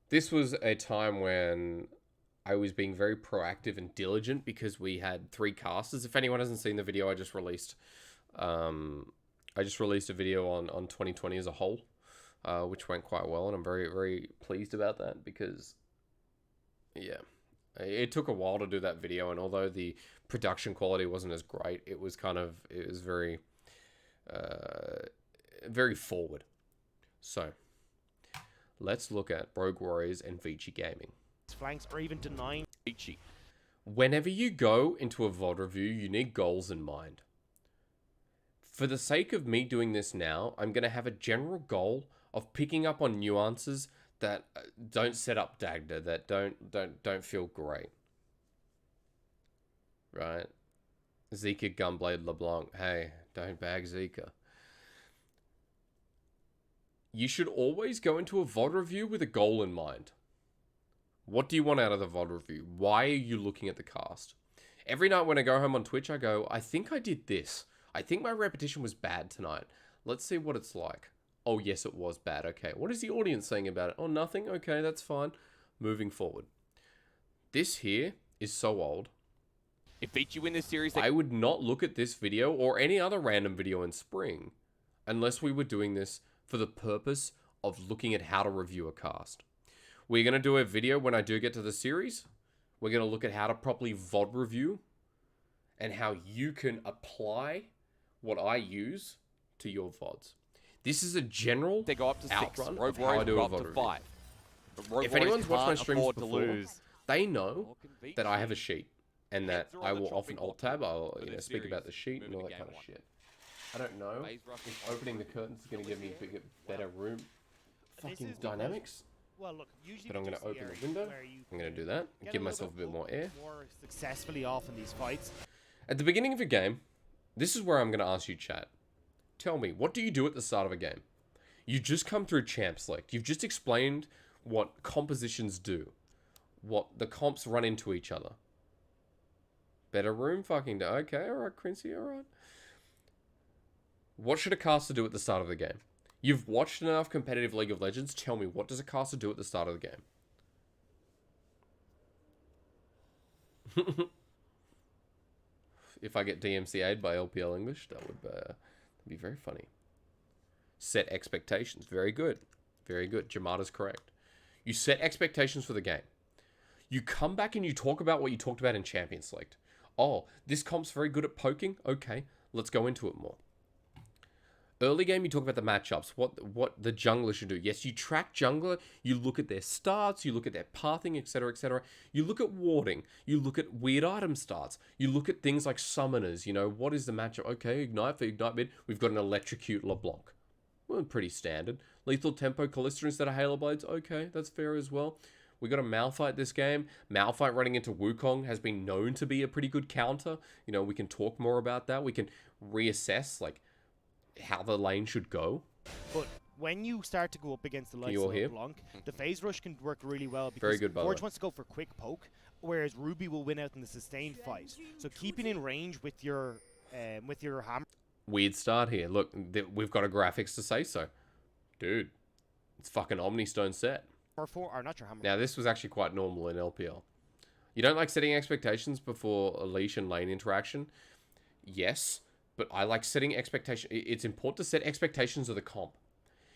This was a time when I was being very proactive and diligent because we had 3 casters. If anyone hasn't seen the video, I just released a video on 2020 as a whole, which went quite well, and I'm very, very pleased about that because, yeah, it took a while to do that video, and although the production quality wasn't as great, it was very, very forward. So, let's look at Rogue Warriors and Vici Gaming. Flanks or even denying. Whenever you go into a VOD review, you need goals in mind. For the sake of me doing this now, I'm going to have a general goal of picking up on nuances that don't set up Dagda, that don't feel great. Right? Zika Gunblade LeBlanc. Hey, don't bag Zika. You should always go into a VOD review with a goal in mind. What do you want out of the VOD review? Why are you looking at the cast? Every night when I go home on Twitch, I go, I think I did this. I think my repetition was bad tonight. Let's see what it's like. Oh, yes, it was bad. Okay, what is the audience saying about it? Oh, nothing? Okay, that's fine. Moving forward. This here is so old. If Vici win this series, I would not look at this video or any other random video in spring unless we were doing this for the purpose of looking at how to review a cast. We're going to do a video when I do get to the series. We're going to look at how to properly VOD review and how you can apply what I use to your VODs. This is a general they go up to 6. outrun Rogue of how I Warriors do go a up VOD to review. 5. But Rogue If Warriors anyone's watched my can't streams afford to before, lose. they know Or can Vici? that I have a sheet and that Heads are on I the will chopping often alt block tab. I'll for this speak about the series, sheet and moving all to that kind game of 1. shit. I don't know Phase rush if is opening the curtains is going to give me better room This fucking is because- dynamics. Well, look, usually But I'm we going do to see open the areas window. where you I'm going to can do that. get Give a little myself a bit more open air. more successfully off in these fights. At the beginning of a game, this is where I'm going to ask you, chat. Tell me, what do you do at the start of a game? You just come through champ select. You've just explained what compositions do. What the comps run into each other. Better room? Fucking okay, alright, Quincy, alright. What should a caster do at the start of the game? You've watched enough competitive League of Legends. Tell me, what does a caster do at the start of the game? If I get DMCA'd by LPL English, that would be very funny. Set expectations. Very good. Very good. Jamada's correct. You set expectations for the game. You come back and you talk about what you talked about in Champion Select. Oh, this comp's very good at poking. Okay, let's go into it more. Early game, you talk about the matchups, what the jungler should do. Yes, you track jungler, you look at their starts, you look at their pathing, etc., etc. You look at warding, you look at weird item starts, you look at things like summoners, you know, what is the matchup? Okay, Ignite for Ignite mid, we've got an Electrocute LeBlanc. Well, pretty standard. Lethal Tempo Callista instead of Halo Blades, okay, that's fair as well. We got a Malphite this game. Malphite running into Wukong has been known to be a pretty good counter. You know, we can talk more about that. We can reassess, like, how the lane should go. But when you start to go up against the likes you all of hear? LeBlanc, the phase rush can work really well because Very good, by the Forge way. wants to go for quick poke, whereas Ruby will win out in the sustained fight. So keeping in range with your hammer. Weird start here. Look, we've got a graphics to say so. Dude, it's fucking Omnistone set. Or not your hammer. Now, this was actually quite normal in LPL. You don't like setting expectations before a leash and lane interaction? Yes, but I like setting expectations. It's important to set expectations of the comp.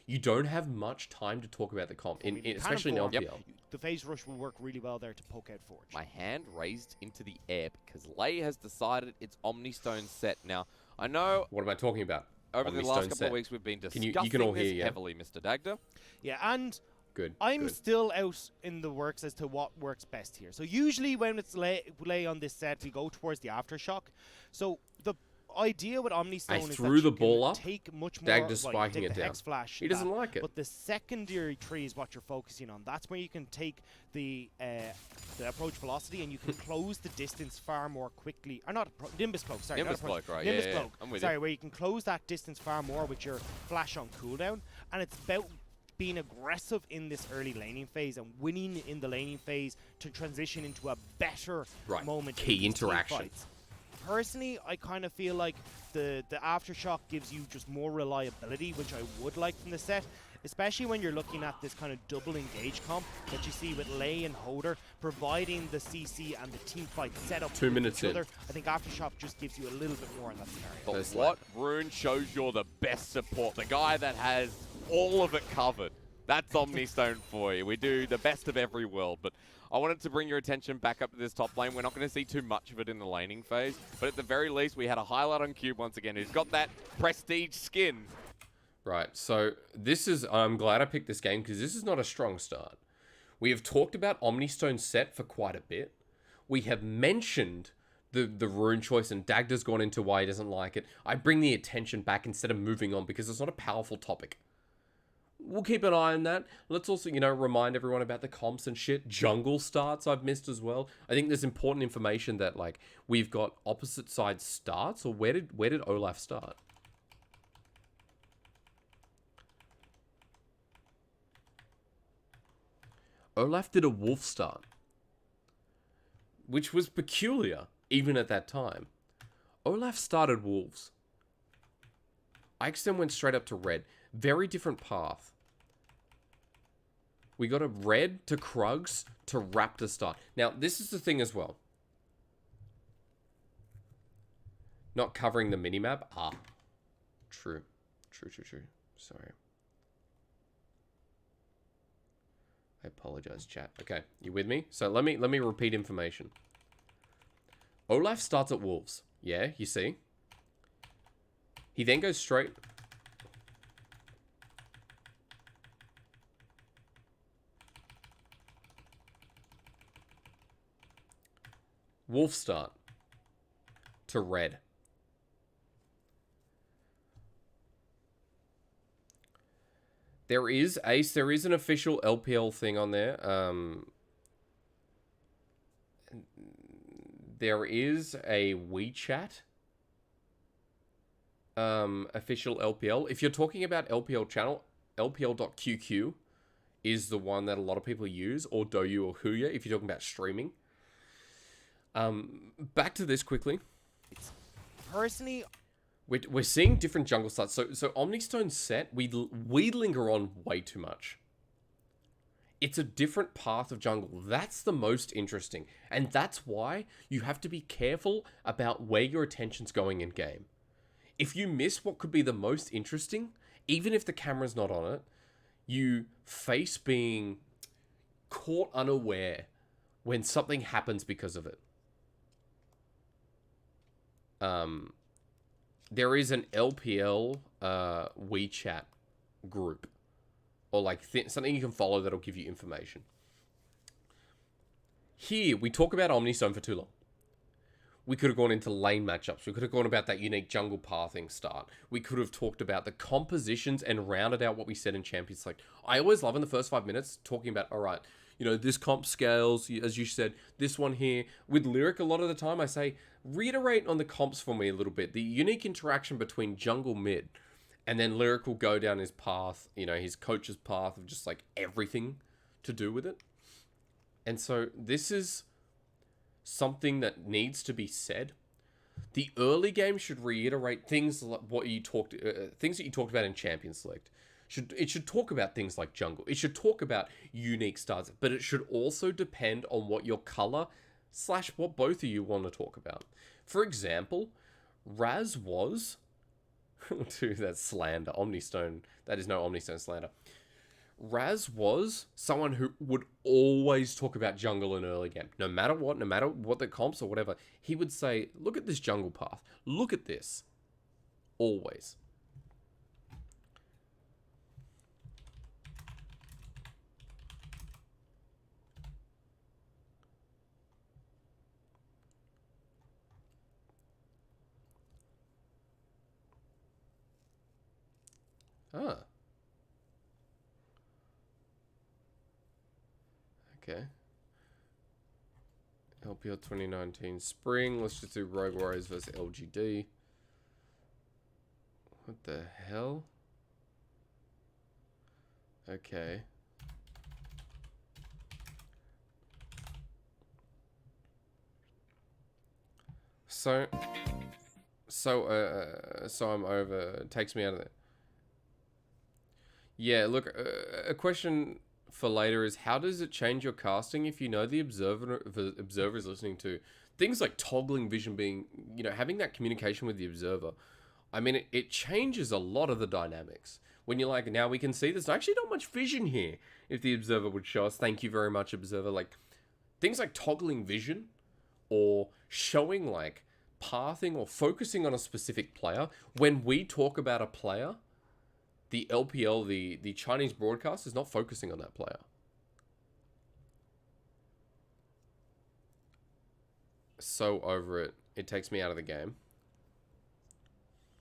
You don't have much time to talk about the comp, especially in LPL. The phase rush will work really well there to poke out Forge. My hand raised into the air because Lei has decided it's Omnistone set. Now, I know What am I talking about? over the Omnistone last couple set. of weeks we've been Can you discussing can all this hear, yeah? heavily, Mr. Dagda. Yeah, and Good. I'm good. still out in the works as to what works best here. So usually when it's lay on this set, we go towards the aftershock. So the idea with Omnistone is threw that you the can ball up. take much more. Dagda's well, you spiking take it the down. Hex Flash. He doesn't like it. But the secondary tree is what you're focusing on. That's where you can take the approach velocity and you can close the distance far more quickly. Or not Nimbus Cloak. Sorry, Nimbus not approach. Cloak, right? Nimbus Yeah, Cloak. I'm with sorry, you. where you can close that distance far more with your flash on cooldown, and it's about being aggressive in this early laning phase and winning in the laning phase to transition into a better Right. moment. Key in these team interaction. fights. Personally, I kind of feel like the aftershock gives you just more reliability, which I would like from the set, especially when you're looking at this kind of double engage comp that you see with Lei and Hoder providing the CC and the team fight setup 2 with minutes each in. other. I think aftershock just gives you a little bit more in that scenario. But That's what Rune shows you're the best support, the guy that has all of it covered. That's Omnistone for you. We do the best of every world, but I wanted to bring your attention back up to this top lane. We're not going to see too much of it in the laning phase, but at the very least, we had a highlight on Cube once again, who's got that prestige skin. Right, so this is, I'm glad I picked this game because this is not a strong start. We have talked about Omnistone's set for quite a bit. We have mentioned the rune choice, and Dagda's gone into why he doesn't like it. I bring the attention back instead of moving on because it's not a powerful topic. We'll keep an eye on that. Let's also, remind everyone about the comps and shit. Jungle starts I've missed as well. I think there's important information that, like, we've got opposite side starts, or where did Olaf start? Olaf did a wolf start, which was peculiar, even at that time. Olaf started wolves. Ike's then went straight up to red. Very different path. We got a red to Krugs to Raptor start. Now, this is the thing as well. Not covering the minimap. Ah. True. True. Sorry. I apologize, chat. Okay, you with me? So let me repeat information. Olaf starts at wolves. Yeah, you see? He then goes straight... Wolf start to red. There is, Ace, there is an official LPL thing on there. There is a WeChat official LPL. If you're talking about LPL channel, lpl.qq is the one that a lot of people use, or Doyu or Huya if you're talking about streaming. Back to this quickly. Personally, we're seeing different jungle starts. So Omnistone's set, we linger on way too much. It's a different path of jungle. That's the most interesting. And that's why you have to be careful about where your attention's going in game. If you miss what could be the most interesting, even if the camera's not on it, you face being caught unaware when something happens because of it. There is an LPL WeChat group, or like something you can follow that'll give you information. Here, we talk about Omnistone for too long. We could have gone into lane matchups. We could have gone about that unique jungle pathing start. We could have talked about the compositions and rounded out what we said in Champions Select. I always love in the first 5 minutes talking about, all right, you know, this comp scales, as you said, this one here. With Lyric, a lot of the time I say, reiterate on the comps for me a little bit. The unique interaction between jungle mid, and then Lyric will go down his path, you know, his coach's path of just like everything to do with it. And so this is something that needs to be said. The early game should reiterate things like things that you talked about in Champion Select. It should talk about things like jungle. It should talk about unique stars, but it should also depend on what your color / what both of you want to talk about. For example, Raz was, dude, that's slander. Omnistone, that is no Omnistone slander. Raz was someone who would always talk about jungle in early game. No matter what the comps or whatever, he would say, look at this jungle path. Look at this. Always. Ah. Okay. LPL 2019 spring. Let's just do Rogue Warriors versus LGD. What the hell? Okay. So I'm over. It takes me out of there. Yeah, look, a question for later is, how does it change your casting if you know the observer is listening to things like toggling vision, being, you know, having that communication with the observer? I mean, it changes a lot of the dynamics. When you're like, now we can see there's actually not much vision here. If the observer would show us, thank you very much, observer. Like, things like toggling vision or showing like pathing or focusing on a specific player. When we talk about a player, the LPL, the Chinese broadcast is not focusing on that player. So over it. It takes me out of the game.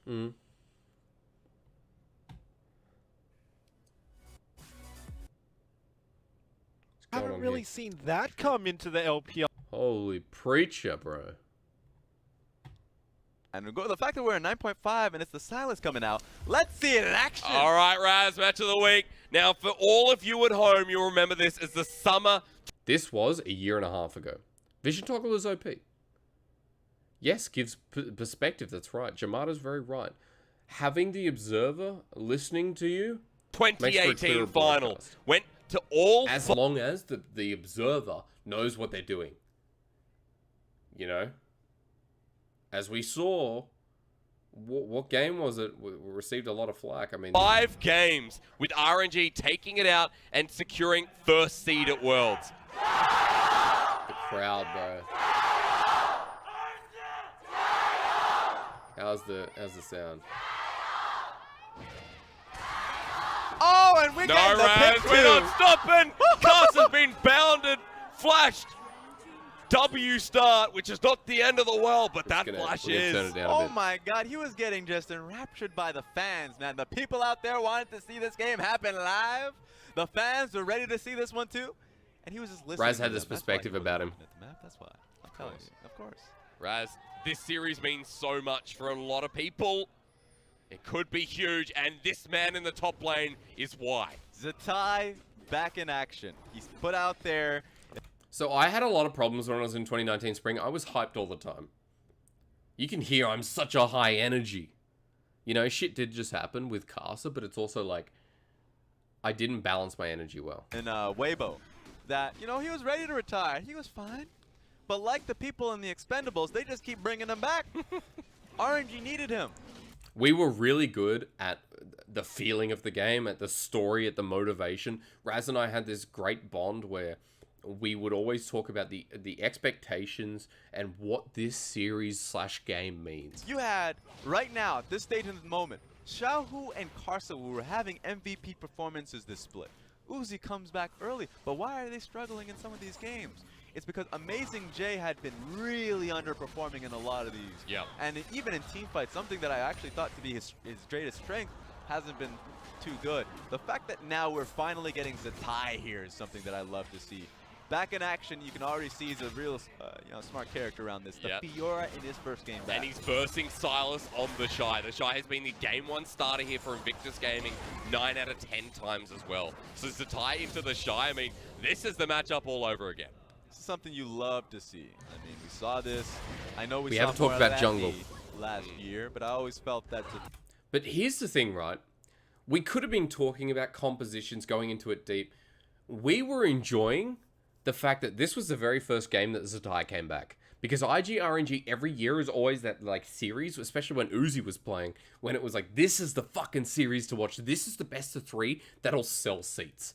I haven't really seen that come into the LPL. Holy preacher, bro. And the fact that we're at 9.5 and it's the silence coming out, let's see it in action. All right, Raz, match of the week. Now, for all of you at home, you'll remember this as the summer. This was a year and a half ago. Vision toggle is OP. Yes, gives perspective. That's right. Jamada's very right. Having the observer listening to you. 2018 final went to all. As long as the observer knows what they're doing. You know? As we saw, what game was it? We received a lot of flack. I mean, 5 games with RNG taking it out and securing first seed at Worlds. The crowd, bro. How's the sound? Oh, and we No, got the Raz, pick we're two. not stopping. Cast has been bounded, flashed. W start, which is not the end of the world, but that flash is. Turn it down a Oh bit. my God, he was getting just enraptured by the fans, man. The people out there wanted to see this game happen live. The fans were ready to see this one too, and he was just listening. Raz had to this them. That's perspective why he about wasn't him. looking at the map. That's why. I'm telling you, of course. Raz, this series means so much for a lot of people. It could be huge, and this man in the top lane is why. Zatai back in action. He's put out there. So I had a lot of problems when I was in 2019 spring. I was hyped all the time. You can hear I'm such a high energy. You know, shit did just happen with Casa, but it's also like I didn't balance my energy well. And Weibo, that, you know, he was ready to retire. He was fine. But like the people in the Expendables, they just keep bringing him back. RNG needed him. We were really good at the feeling of the game, at the story, at the motivation. Raz and I had this great bond where we would always talk about the expectations and what this series / game means. You had, right now, at this stage in the moment, Xiaohu and Karsa were having MVP performances this split. Uzi comes back early, but why are they struggling in some of these games? It's because Amazing J had been really underperforming in a lot of these. Yep. And even in teamfights, something that I actually thought to be his greatest strength hasn't been too good. The fact that now we're finally getting Zatai here is something that I love to see. Back in action, you can already see he's a real smart character around this. The Fiora in his first game back. And he's versing Silas on the Shy. The Shy has been the game 1 starter here for Invictus Gaming 9 out of 10 times as well. So Zatai into the Shy, I mean, this is the matchup all over again. This is something you love to see. I mean, we saw this. I know we saw haven't talked about jungle last year, but I always felt that. But here's the thing, right? We could have been talking about compositions, going into it deep. We were enjoying the fact that this was the very first game that Zatai came back. Because IG RNG every year is always that like series, especially when Uzi was playing, when it was like, this is the fucking series to watch. This is the best of 3 that'll sell seats.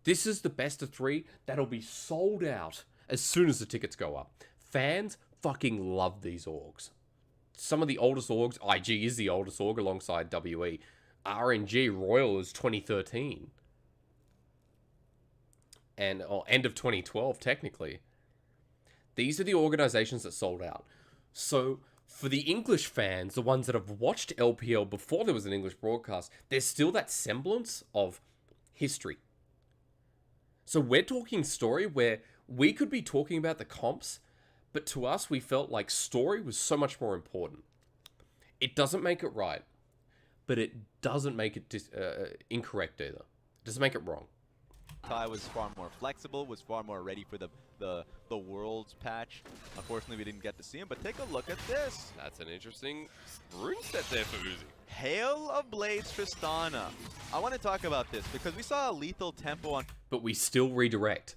This is the best of 3 that'll be sold out as soon as the tickets go up. Fans fucking love these orgs. Some of the oldest orgs, IG is the oldest org alongside WE. RNG Royal is 2013. And end of 2012, technically. These are the organizations that sold out. So, for the English fans, the ones that have watched LPL before there was an English broadcast, there's still that semblance of history. So we're talking story where we could be talking about the comps, but to us, we felt like story was so much more important. It doesn't make it right, but it doesn't make it incorrect either. It doesn't make it wrong. Ty was far more flexible, was far more ready for the Worlds patch. Unfortunately, we didn't get to see him, but take a look at this. That's an interesting rune set there for Uzi. Hail of Blades Tristana. I want to talk about this because we saw a lethal tempo on... But we still redirect.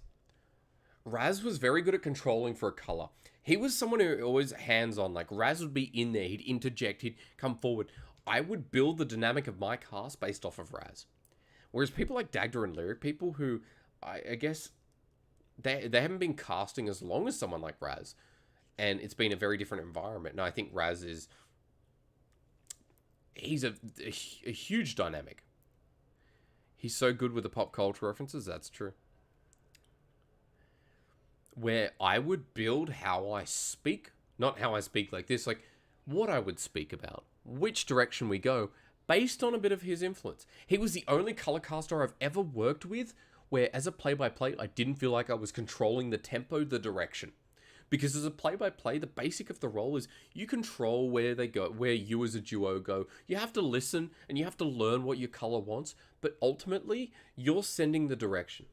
Raz was very good at controlling for a color. He was someone who always hands-on. Like, Raz would be in there, he'd interject, he'd come forward. I would build the dynamic of my cast based off of Raz. Whereas people like Dagda and Lyric, people who, I guess, they haven't been casting as long as someone like Raz. And it's been a very different environment. And I think Raz is... He's a huge dynamic. He's so good with the pop culture references, that's true. Where I would build how I speak, not how I speak like this, like what I would speak about, which direction we go, based on a bit of his influence. He was the only color caster I've ever worked with where as a play-by-play, I didn't feel like I was controlling the tempo, the direction. Because as a play-by-play, the basic of the role is you control where they go, where you as a duo go. You have to listen and you have to learn what your color wants, but ultimately, you're sending the direction.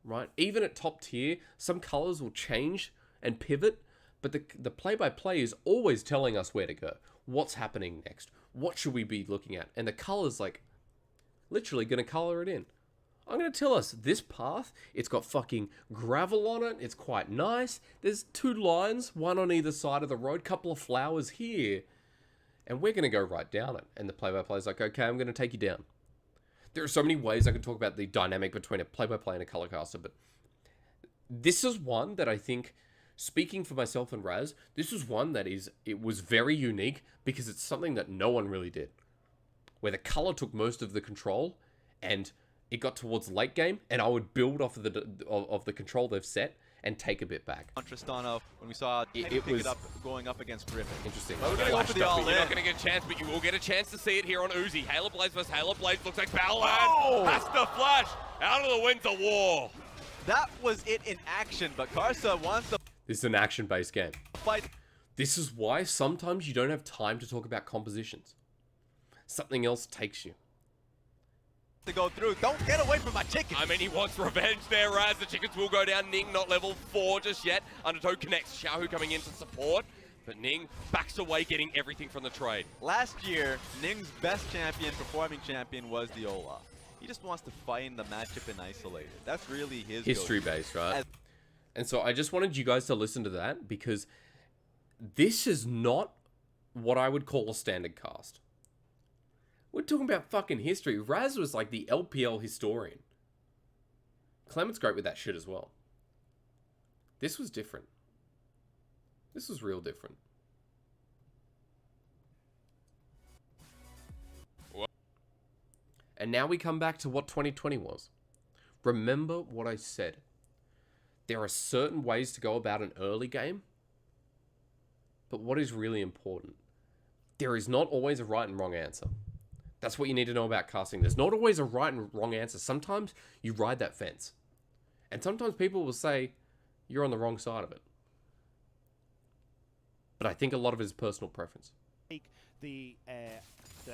Right? Even at top tier, some colors will change and pivot, but the play-by-play is always telling us where to go. What's happening next? What should we be looking at? And the color's like, literally going to color it in. I'm going to tell us this path, it's got fucking gravel on it. It's quite nice. There's 2 lines, one on either side of the road, couple of flowers here. And we're going to go right down it. And the play-by-play is like, okay, I'm going to take you down. There are so many ways I can talk about the dynamic between a play-by-play and a color caster, but this is one that I think, speaking for myself and Raz, this is one that it was very unique because it's something that no one really did. Where the color took most of the control and it got towards late game, and I would build off of the control they've set and take a bit back. On Tristano, when we saw it pick it up going up against Griffin. Interesting. We're going to go for the all-in. You're not going to get a chance, but you will get a chance to see it here on Uzi. Halo Blaze versus Halo Blaze. Looks like Battleland has to flash out of the winter war. That was it in action, but Karsa wants to... This is an action-based game. Fight. This is why sometimes you don't have time to talk about compositions. Something else takes you. To go through. Don't get away from my chicken. I mean, he wants revenge there, Raz. The chickens will go down. Ning not level 4 just yet. Undertow connects. Xiaohu coming in to support. But Ning backs away, getting everything from the trade. Last year, Ning's best champion, performing champion, was the Olaf. He just wants to find the matchup in isolated. That's really his history-based, right? And so I just wanted you guys to listen to that because this is not what I would call a standard cast. We're talking about fucking history. Raz was like the LPL historian. Clement's great with that shit as well. This was different. This was real different. What? And now we come back to what 2020 was. Remember what I said. There are certain ways to go about an early game. But what is really important? There is not always a right and wrong answer. That's what you need to know about casting. There's not always a right and wrong answer. Sometimes you ride that fence. And sometimes people will say you're on the wrong side of it. But I think a lot of it is personal preference. The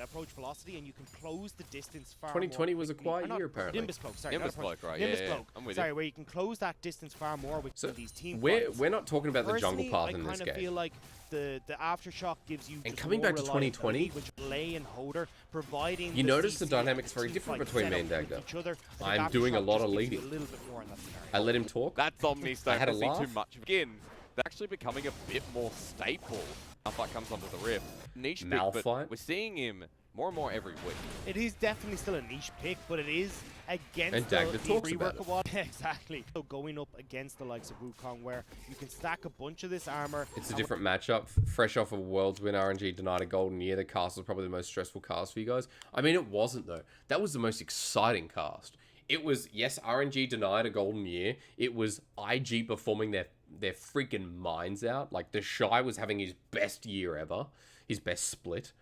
approach velocity, and you can close the distance far 2020 more was a quickly. quiet Not year, apparently. Nimbus Cloak, sorry. Nimbus not approach. Cloak, right? Nimbus Yeah, yeah, Cloak. I'm with sorry, you. where you can close that distance far more with So these team we're fights. not talking about the jungle Personally, path in this I kind game. of feel like the aftershock gives you And just coming more back to 2020, reliability, which Lay and Holder providing you the notice the CC dynamics and very team different fight between me and setup with Dagda. each other. I think I'm doing a Aftershock lot just of gives you leading. a little bit more in that scenario. I let him talk. That's Omnistone. I had a to see laugh. too much. Again, they're actually becoming a bit more staple. Malphite comes onto the rift. Niche pick, but Malphite? we're seeing him more and more every week. It is definitely still a niche pick, but it is against And Dagda the talks rework about it. of what exactly. So going up against the likes of Wukong, where you can stack a bunch of this armor. It's a different matchup. Fresh off of a Worlds win, RNG denied a golden year. The cast was probably the most stressful cast for you guys. I mean, it wasn't, though. That was the most exciting cast. It was, yes, RNG denied a golden year. It was IG performing their freaking minds out. Like, the Shy was having his best year ever. His best split.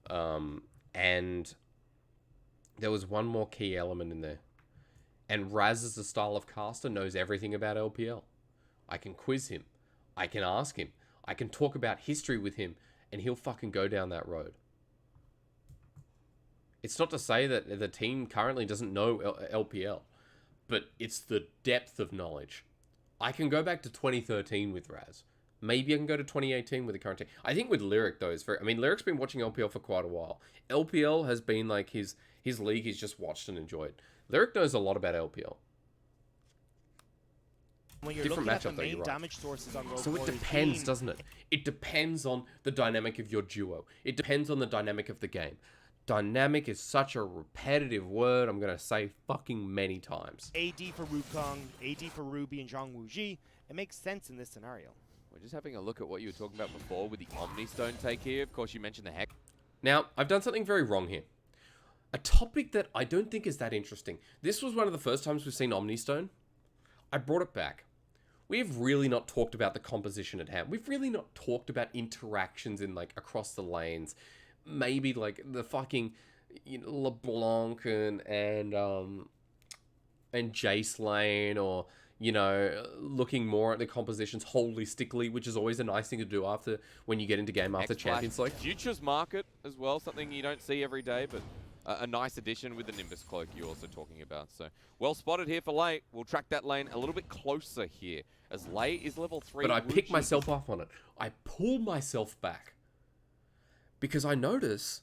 And there was one more key element in there. And Raz, as a style of caster, knows everything about LPL. I can quiz him. I can ask him. I can talk about history with him, and he'll fucking go down that road. It's not to say that the team currently doesn't know LPL, but it's the depth of knowledge. I can go back to 2013 with Raz. Maybe I can go to 2018 with the current team. I think with Lyric, though, it's very... I mean, Lyric's been watching LPL for quite a while. LPL has been like his league he's just watched and enjoyed. Lyric knows a lot about LPL. When you're Different looking at the matchup, though, main you're right. damage sources on Rogue So it Warriors depends, being- doesn't it? It depends on the dynamic of your duo. It depends on the dynamic of the game. Dynamic is such a repetitive word I'm going to say fucking many times. AD for Wukong, AD for Ruby and Zhang Wuji. It makes sense in this scenario. We're just having a look at what you were talking about before with the Omnistone take here. Of course, you mentioned the Hex. Now, I've done something very wrong here. A topic that I don't think is that interesting. This was one of the first times we've seen Omnistone. I brought it back. We've really not talked about the composition at hand. We've really not talked about interactions in, like, across the lanes. Maybe, like, the fucking, you know, LeBlanc and Jace lane, or, you know, looking more at the compositions holistically, which is always a nice thing to do after, when you get into game after Champions League. Futures market as well, something you don't see every day, but a nice addition with the Nimbus Cloak you're also talking about. So, well spotted here for Lay. We'll track that lane a little bit closer here, as Lay is level 3. But I pick myself up on it. I pull myself back. Because I notice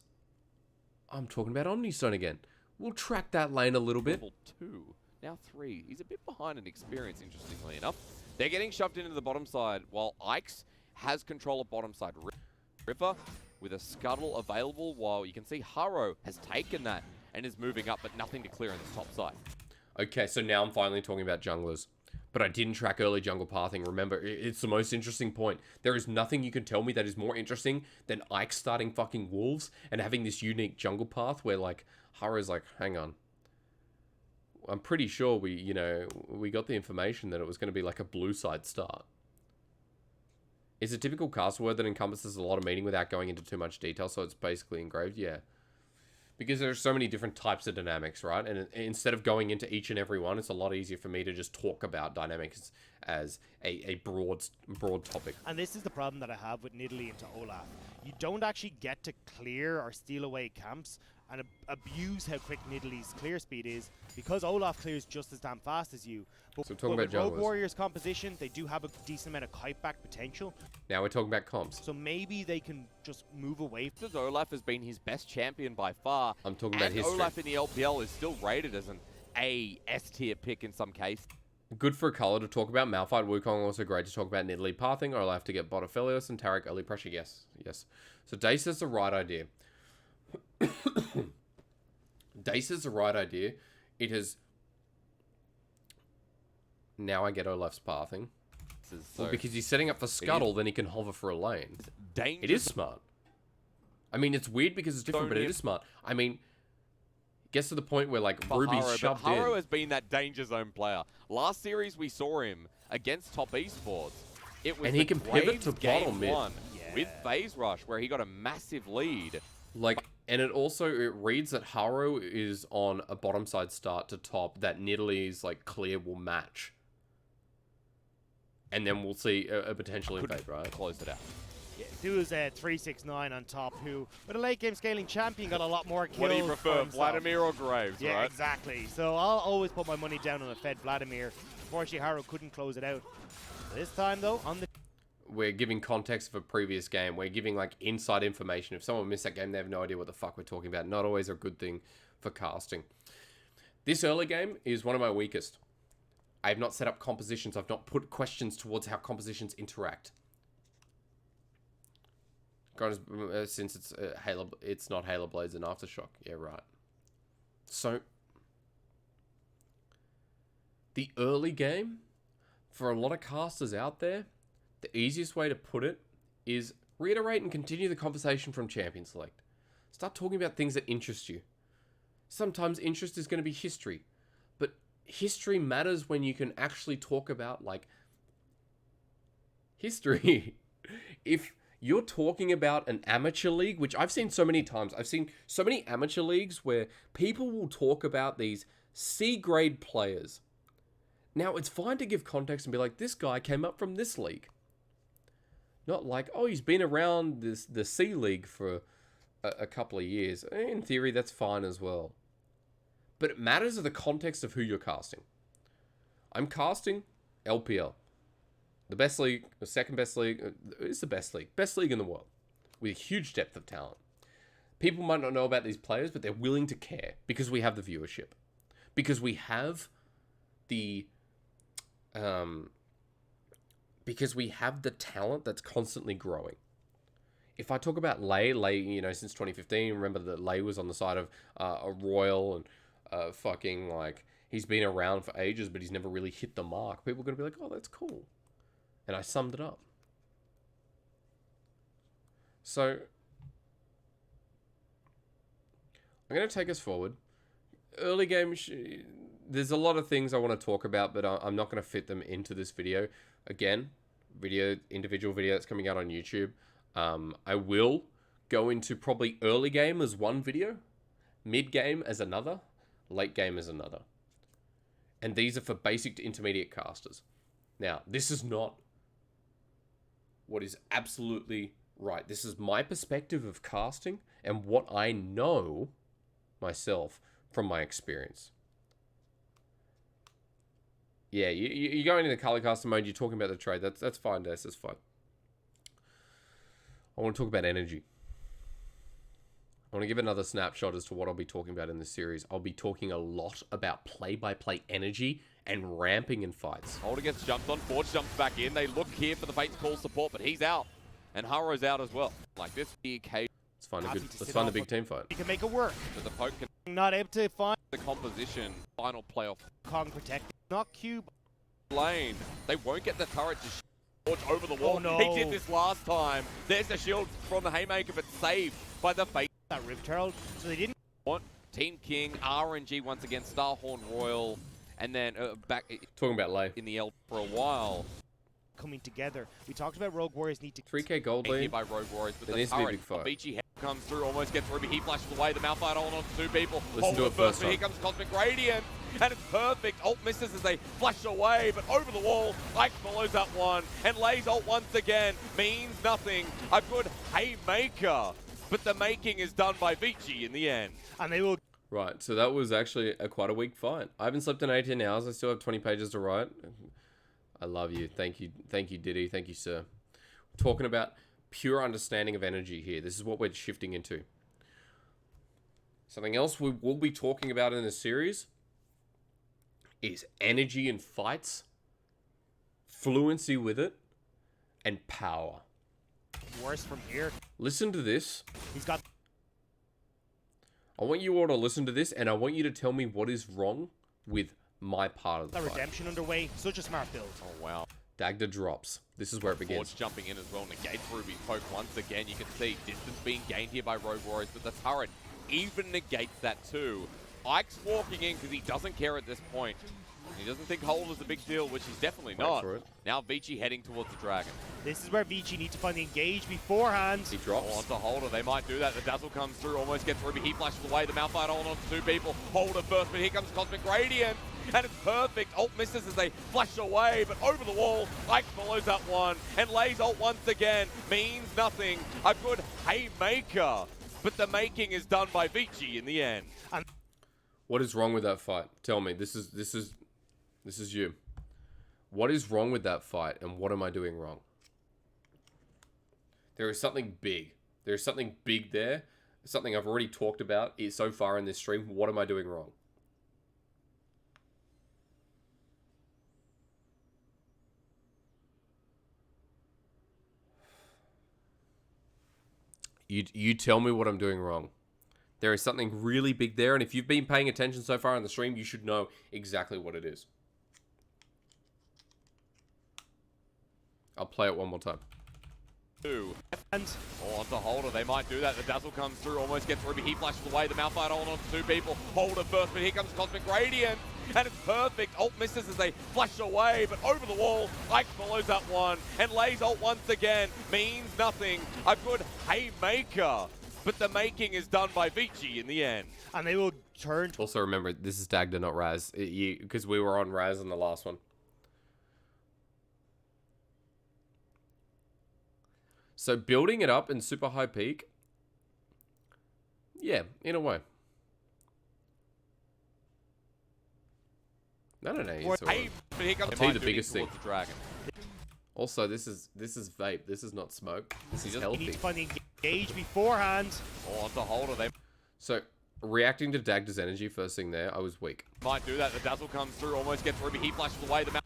I'm talking about Omnistone again. We'll track that lane a little bit. Level 2, now 3. He's a bit behind in experience, interestingly enough. They're getting shoved into the bottom side, while Ike's has control of bottom side. River with a scuttle available, while you can see Haro has taken that and is moving up, but nothing to clear on the top side. Okay, so now I'm finally talking about junglers. But I didn't track early jungle pathing. Remember, it's the most interesting point. There is nothing you can tell me that is more interesting than Ike starting fucking wolves and having this unique jungle path where, like, Haro's like, hang on. I'm pretty sure we got the information that it was going to be like a blue side start. It's a typical cast word that encompasses a lot of meaning without going into too much detail, so it's basically engraved, yeah. Because there are so many different types of dynamics, right? And instead of going into each and every one, it's a lot easier for me to just talk about dynamics as a broad topic. And this is the problem that I have with Nidalee into Olaf. You don't actually get to clear or steal away camps and abuse how quick Nidalee's clear speed is, because Olaf clears just as damn fast as you. But, So talking with about Rogue junglers. Warriors composition, they do have a decent amount of kite back potential. Now we're talking about comps. So maybe they can just move away. Since Olaf has been his best champion by far. I'm talking about and history. Olaf in the LPL is still rated as an A, S tier pick in some cases. Good for a color to talk about. Malphite, Wukong, also great to talk about Nidalee pathing. Or I'll have to get Botafelios and Taric early pressure. Yes, yes. So Dace has the right idea. Dace has the right idea. It has... Now I get Olaf's pathing. So Well, because he's setting up for Scuttle, then he can hover for a lane. dangerous. It is smart. I mean, it's weird because it's different, but it is smart. I mean, it gets to the point where, like, for Ruby's Haro, shoved but Haro in. has been that danger zone player. Last series we saw him against top esports. It was And he the can pivot Graves to game bottom mid. one with Phase Rush, where he got a massive lead. Like, And it reads that Haro is on a bottom side start to top that Nidalee's like clear will match. And then we'll see a potential invade, right? Close it out. Yeah, Duo's 369 on top, who, with a late game scaling champion, got a lot more kills. What do you prefer, for himself. Vladimir or Graves, Yeah, right? exactly. So I'll always put my money down on a fed Vladimir. Unfortunately, Haro couldn't close it out. This time, though, on the... We're giving context of a previous game. We're giving, like, inside information. If someone missed that game, they have no idea what the fuck we're talking about. Not always a good thing for casting. This early game is one of my weakest. I have not set up compositions. I've not put questions towards how compositions interact. Since it's it's not Halo Blades and Aftershock. Yeah, right. So, the early game, for a lot of casters out there, the easiest way to put it is reiterate and continue the conversation from Champion Select. Start talking about things that interest you. Sometimes interest is going to be history, but history matters when you can actually talk about, like, history. If you're talking about an amateur league, which I've seen so many times. I've seen so many amateur leagues where people will talk about these C-grade players. Now, it's fine to give context and be like, this guy came up from this league. Not like, oh, he's been around the C League for a couple of years. In theory, that's fine as well. But it matters of the context of who you're casting. I'm casting LPL. The best league, the second best league, it's the best league. Best league in the world. With a huge depth of talent. People might not know about these players, but they're willing to care. Because we have the viewership. Because we have the... because we have the talent that's constantly growing. If I talk about Lei, you know, since 2015, remember that Lei was on the side of a Royal and fucking, like, he's been around for ages, but he's never really hit the mark. People are going to be like, oh, that's cool. And I summed it up. So, I'm going to take us forward. Early game, there's a lot of things I want to talk about, but I'm not going to fit them into this video. Again, individual video that's coming out on YouTube. I will go into probably early game as one video, mid game as another, late game as another. And these are for basic to intermediate casters. Now, this is not what is absolutely right. This is my perspective of casting and what I know myself from my experience. Yeah, you go into the color caster mode, you're talking about the trade. That's fine, Des, that's fine. I want to talk about energy. I want to give another snapshot as to what I'll be talking about in this series. I'll be talking a lot about play-by-play energy and ramping in fights. Holder gets jumped on, Forge jumps back in. They look here for the Fate's call support, but he's out. And Haro's out as well. Like this occasion. Let's find a big team fight. You can make it work. So the poke can Not able to find the composition. Final playoff. Kong protected. Not Cube. Lane. They won't get the turret to Forge over the wall. Oh, no. He did this last time. There's the shield from the Haymaker, but saved by the Fate. That Rift Herald. So they didn't want Team King, RNG once again, Starhorn Royal, and then back talking about Lei in the L for a while. Coming together. We talked about Rogue Warriors need to 3k gold lead. Here by Rogue Warriors, but there the needs to be a turret, big fight. Avicii comes through, almost gets Ruby. He flashes away. The Malphite holding on to two people. Listen to it first. Here comes Cosmic Radiant, and it's perfect. Ult misses as they flash away, but over the wall, Ike follows up one, and Lei's ult once again means nothing. A good Haymaker, but the making is done by Vici in the end. And they will. Right, so that was actually quite a weak fight. I haven't slept in 18 hours. I still have 20 pages to write. I love you. Thank you, Diddy. Thank you, sir. We're talking about pure understanding of energy here. This is what we're shifting into. Something else we will be talking about in this series is energy in fights, fluency with it, and power. Worse from here. Listen to this. He's got. I want you all to listen to this, and I want you to tell me what is wrong with my part of the fight. Redemption underway. Such a smart build. Oh, wow. Dagda drops. This is where it begins. Forge jumping in as well, negates Ruby's poke once again. You can see distance being gained here by Rogue Warriors, but the turret even negates that too. Ike's walking in because he doesn't care at this point. He doesn't think hold is a big deal, which he's definitely Wait not. for it. Now Vici heading towards the dragon. This is where Vici needs to find the engage beforehand. He drops. Onto Holder, they might do that. The dazzle comes through, almost gets Ruby. He flashes away. The Malphite hold on to two people. Holder first, but here comes Cosmic Radiant. And it's perfect. Ult misses as they flash away, but over the wall, Ike follows that one. And lays ult once again. Means nothing. A good haymaker. But the making is done by Vici in the end. What is wrong with that fight? Tell me. This is you. What is wrong with that fight, and what am I doing wrong? There is something big. There is something big there. Something I've already talked about so far in this stream. What am I doing wrong? You tell me what I'm doing wrong. There is something really big there, and if you've been paying attention so far in the stream, you should know exactly what it is. I'll play it one more time. And Onto Holder, they might do that. The dazzle comes through, almost gets Ruby. He flashes away. The Malphite hold on to two people. Holder first, but here comes Cosmic Radiant. And it's perfect. Ult misses as they flash away, but over the wall, Ike follows that one. And lays ult once again. Means nothing. A good haymaker. But the making is done by Vici in the end. and they will turn. Also remember, this is Dagda, not Raz. Because we were on Raz in the last one. So building it up in super high peak, yeah, in a way. No. It's all right. But here comes I'll tell you the biggest thing. towards the dragon. Also, this is vape. This is not smoke. This is You healthy. need to find the engage beforehand. Onto Holder, they So reacting to Dagda's energy, first thing there, I was weak. might do that. The dazzle comes through, almost gets Ruby. He flashes away. The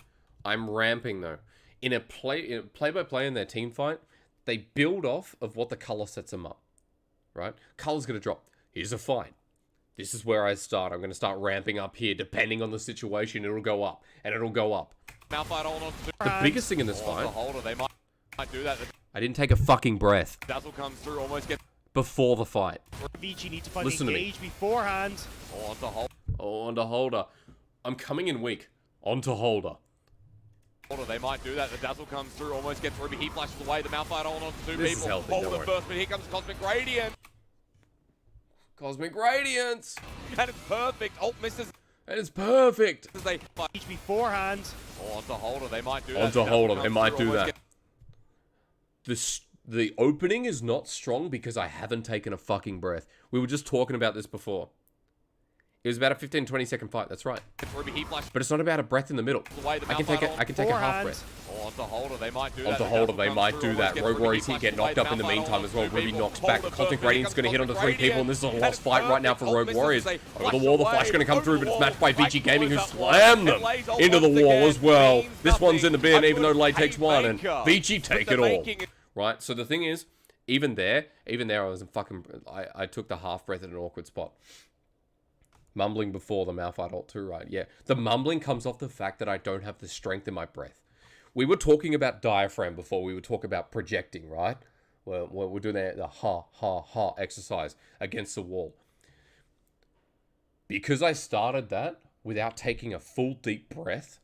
I'm ramping though. In a play-by-play in their team fight, they build off of what the color sets them up. Right? Color's gonna drop. Here's a fight. This is where I start. I'm gonna start ramping up here. Depending on the situation, it'll go up. And it'll go up. Malphite hold on to The biggest thing in this Onto fight, Holder, they might do that. The I didn't take a fucking breath dazzle comes through, almost gets before the fight. Vici need to find Listen the to me. engage beforehand. onto Holder. Onto Holder. I'm coming in weak. Onto Holder. They might do that. The dazzle comes through, almost gets Ruby. He flashes away. The Malphite hold on to two This is people. healthy, don't Holder worry. first, but here comes Cosmic Radiant. Cosmic Radiance! And it's perfect. Ult misses And it's perfect! as they fight. Engage beforehand. Onto Holder, they might do that. Onto The dazzle Holder, they comes might through, do almost that. The opening is not strong because I haven't taken a fucking breath. We were just talking about this before. It was about a 15-20 second fight, that's right. gets Ruby. He flashes But it's not about a breath in the middle. away. The I can Malphite take hold I can take a half Beforehand. breath. Onto Holder, they might do that. Onto The Holder, dazzle they comes might through, do almost that. gets Rogue Ruby. Warriors He here get flashes away. knocked up in the Malphite meantime hold as on well. to Ruby people. knocks back. Holder Cosmic first, but here Radiant's comes gonna hit onto Cosmic 3 people, and Radiant. this is a And lost it's fight right now for perfect. Rogue Ult Warriors. misses as they Over the flash wall, the away, flash gonna come over through, the but it's wall. matched by Ike VG Gaming, who follows that one. slammed them And lays ult into the once wall again. as well. Means This one's in the nothing. bin, A even though good Lay takes one, and haymaker. VG But take the it all. making is- Right, so the thing is, even there, I was in fucking... I took the half breath at an awkward spot. Mumbling before the Malphite ult too, right? Yeah. The mumbling comes off the fact that I don't have the strength in my breath. We were talking about diaphragm before. We would talk about projecting, right? Well, we're doing the ha exercise against the wall. Because I started that without taking a full deep breath,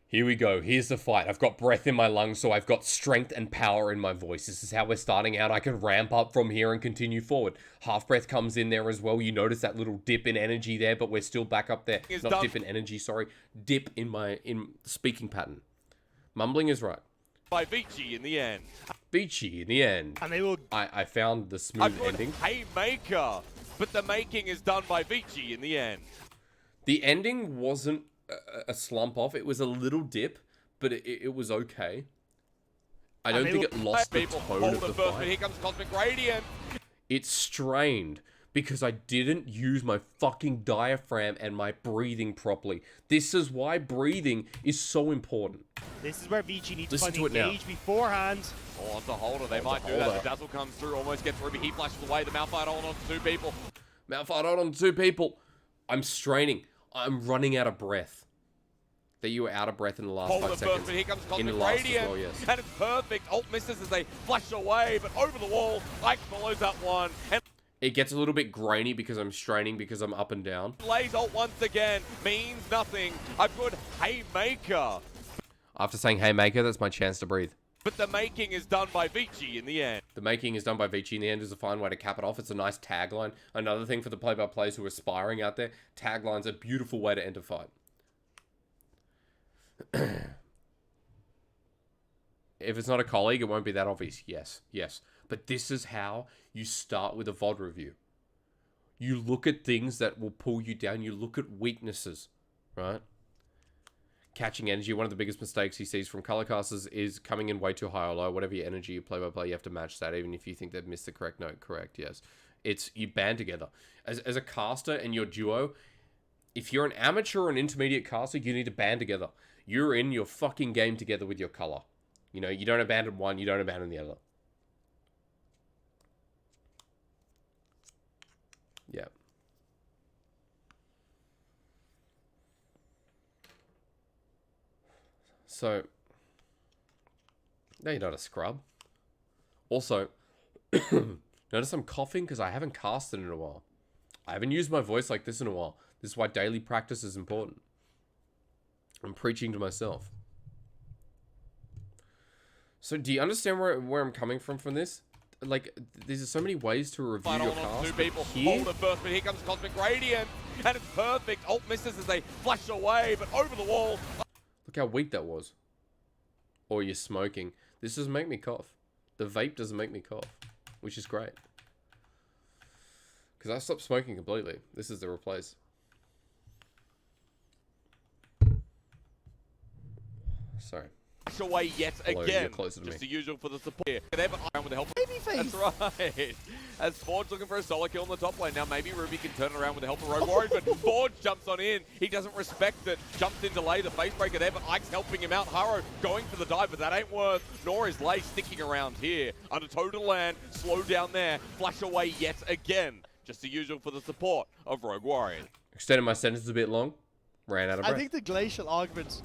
here we go. Here's the fight. I've got breath in my lungs, so I've got strength and power in my voice. This is how we're starting out. I can ramp up from here and continue forward. Half breath comes in there as well. You notice that little dip in energy there, but we're still back up there. It's Not done. dip in energy, sorry. Dip in speaking pattern. Mumbling is right. by Vici in the end. Beachy in the end. And they will. I found the A smooth good ending. haymaker. But the making is done by Vici in the end. The ending wasn't a slump off. It was a little dip, but it was okay. I don't think it lost the People tone hold of the the first, but fight. here comes Cosmic Radiant. It's strained because I didn't use my fucking diaphragm and my breathing properly. This is why breathing is so important. This is where Vici needs Listen to to find it the now. engage beforehand. Onto Holder, they Onto might do that. Holder. The dazzle comes through, almost gets Ruby. He flashes away. The Malphite hold on to two people. Malphite out on 2 people. I'm straining. I'm running out of breath. That you were out of breath in the last Hold 5 the seconds. first, but here comes In Cosmic the last as Radiant. well, yes. And it's perfect. Ult misses as they flash away, but over the wall, Ike follows that one. And It gets a little bit grainy because I'm straining because I'm up and down. Lays ult once again means nothing. A good haymaker. After saying haymaker, that's my chance to breathe. But the making is done by Vici in the end. The making is done by Vici in the end is a fine way to cap it off. It's a nice tagline. Another thing for the play-by-plays who are aspiring out there, tagline's a beautiful way to end a fight. If it's not a colleague, it won't be that obvious. Yes, yes. But this is how you start with a VOD review. You look at things that will pull you down. You look at weaknesses, right? Catching energy, one of the biggest mistakes he sees from color casters is coming in way too high or low. Whatever your energy you play by play, you have to match that, even if you think they've missed the correct note. Correct, yes. It's you band together. As a caster and your duo, if you're an amateur or an intermediate caster, you need to band together. You're in your fucking game together with your color. You know, you don't abandon one, you don't abandon the other. Yeah. So, no, you're not a scrub. Also, notice I'm coughing because I haven't casted in a while. I haven't used my voice like this in a while. This is why daily practice is important. I'm preaching to myself. So, do you understand where I'm coming from this? Like, there's so many ways to review your cast. Two people Here, hold it first, but here comes Cosmic Radiant, and it's perfect. Ult misses as they flash away, but over the wall. look how weak that was. Or you're smoking. This doesn't make me cough. The vape doesn't make me cough, which is great. Because I stopped smoking completely. This is the replace. Sorry. Flash away yet Hello, again. you're closer to Just me. the usual for the support here. They're around with the help. Babyface. That's right. As Forge looking for a solo kill in the top lane. Now maybe Ruby can turn it around with the help of Rogue Warriors, but Forge jumps on in. He doesn't respect it. Jumps in to lay the face breaker there, but Ike's helping him out. Haro going for the dive, but that ain't worth. Nor is Lay sticking around here. Under total land, slow down there. Flash away yet again. Just the usual for the support of Rogue Warriors. Extended my sentence a bit long. Ran out of breath. I think the glacial augments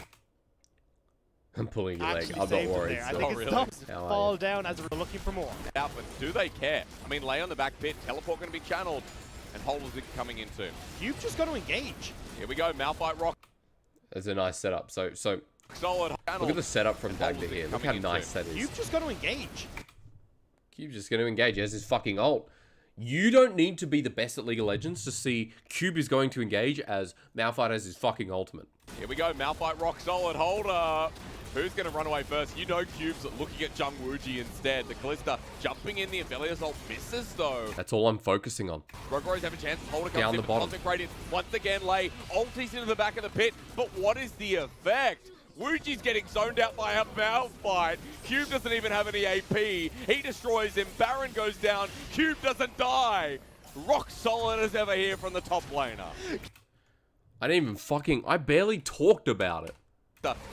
I'm pulling your leg. Actually I'm not saved it worried. there. I still. think Oh, it's really? tough to How are fall you? down as we're looking for more. Out, but do they care? I mean, Lay on the back pit. Teleport going to be channeled. And Holders coming in too. You've just got to engage. Here we go. Malphite rock. It's a nice setup. So Solid channel. look at the setup from Dagda Holders here. Look coming how in nice too. that is. You've just got to engage. Cube's just going to engage. He has his fucking ult. You don't need to be the best at League of Legends to see Cube is going to engage as Malphite has his fucking ultimate. Here we go. Malphite rock solid. Holder. Who's going to run away first? You know Cube's looking at Jung Wooji instead. The Callista jumping in. The Aphelios ult misses though. That's all I'm focusing on. Rogue Warriors have a chance. Holder comes Down in, the but bottom. concentrated. Once again, Lay ulties into the back of the pit. But what is the effect? Wooji's getting zoned out by a Malphite. Cube doesn't even have any AP. He destroys him. Baron goes down. Cube doesn't die. Rock solid as ever here from the top laner. I didn't even fucking... I barely talked about it.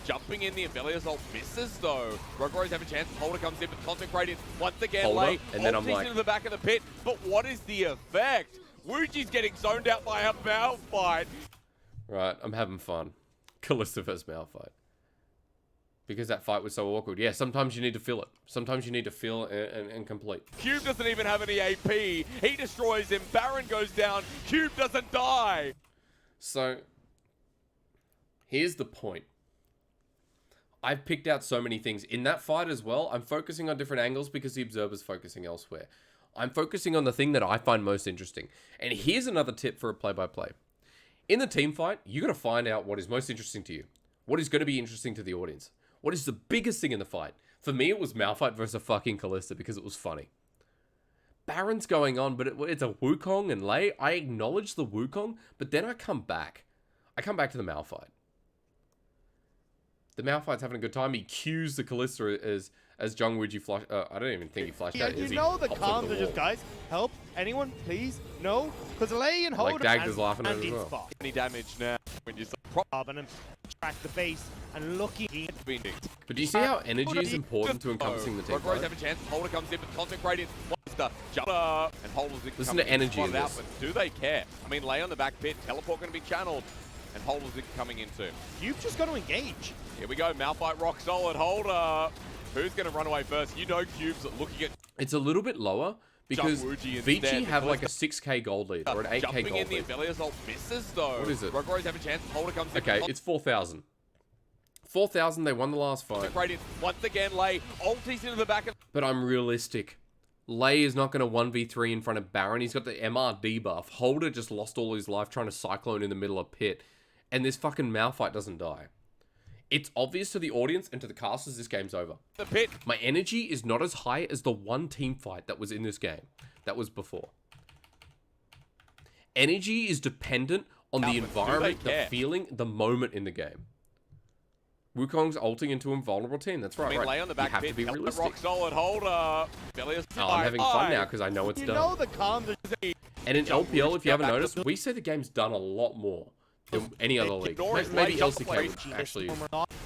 Jumping in, the Aphelios ult misses though. Rogue Warriors have a chance. Holder comes in, but Cosmic Radiant once again. Holder, Lay and then I'm ulties like- into the back of the pit. But what is the effect? Wooji's getting zoned out by a Malphite. Right, I'm having fun. Callista vs Malphite. Because that fight was so awkward. Yeah, sometimes you need to feel it. Sometimes you need to feel and complete. Cube doesn't even have any AP. He destroys him. Baron goes down. Cube doesn't die. So, here's the point. I've picked out so many things. In that fight as well, I'm focusing on different angles because the Observer's focusing elsewhere. I'm focusing on the thing that I find most interesting. And here's another tip for a play-by-play. In the team fight, you got to find out what is most interesting to you. What is going to be interesting to the audience. What is the biggest thing in the fight? For me, it was Malphite versus a fucking Callista because it was funny. Baron's going on, but it's a Wukong and Lay. I acknowledge the Wukong, but then I come back. I come back to the Malphite. The Malphite's having a good time. He cues the Callista as Jung Wooji flash. I don't even think he flashed Yeah, out. you As he know the hops over comms the are just, wall. guys, help, anyone, please, no, because Lay and Holder Dagda's laughing at it as in well. spot. Any damage now when you Robbing him, track the base, and looking. But do you see how energy is important to encompassing the team Rogue Warriors fight? have a chance. Holder comes in, but Cosmic Radiant Monster jump and Holders Listen to energy in out, this. but do they care? I mean, Lay on the back pit. Teleport going to be channeled. And Holders coming in too. You've just got to engage. Here we go. Malphite rock solid. Holder. Who's going to run away first? You know Cube's looking at... It's a little bit lower Because Wuji Vici instead, have because like a 6k gold lead or an 8k jumping gold in the lead. Aphelios ult misses though. What is it? Rogue Warriors have a chance. Holder comes in. Okay, it's 4,000. 4,000, they won the last fight. Great. Once again, Lay ulties into the back of. But I'm realistic. Lay is not going to 1v3 in front of Baron. He's got the MR debuff. Holder just lost all his life trying to Cyclone in the middle of pit. And this fucking Malphite doesn't die. It's obvious to the audience and to the casters this game's over. The pit. My energy is not as high as the one team fight that was in this game. That was before. Energy is dependent on the environment, the feeling, the moment in the game. Wukong's ulting into a vulnerable team. That's right, I mean, right. Lay on the back you have pit, to be realistic. rock solid Holder. Aphelios. Oh, I'm having fun now because I know it's You done. know the comms are And in LPL, if you haven't noticed, we say the game's done a lot more than any other league. Maybe LCK would actually.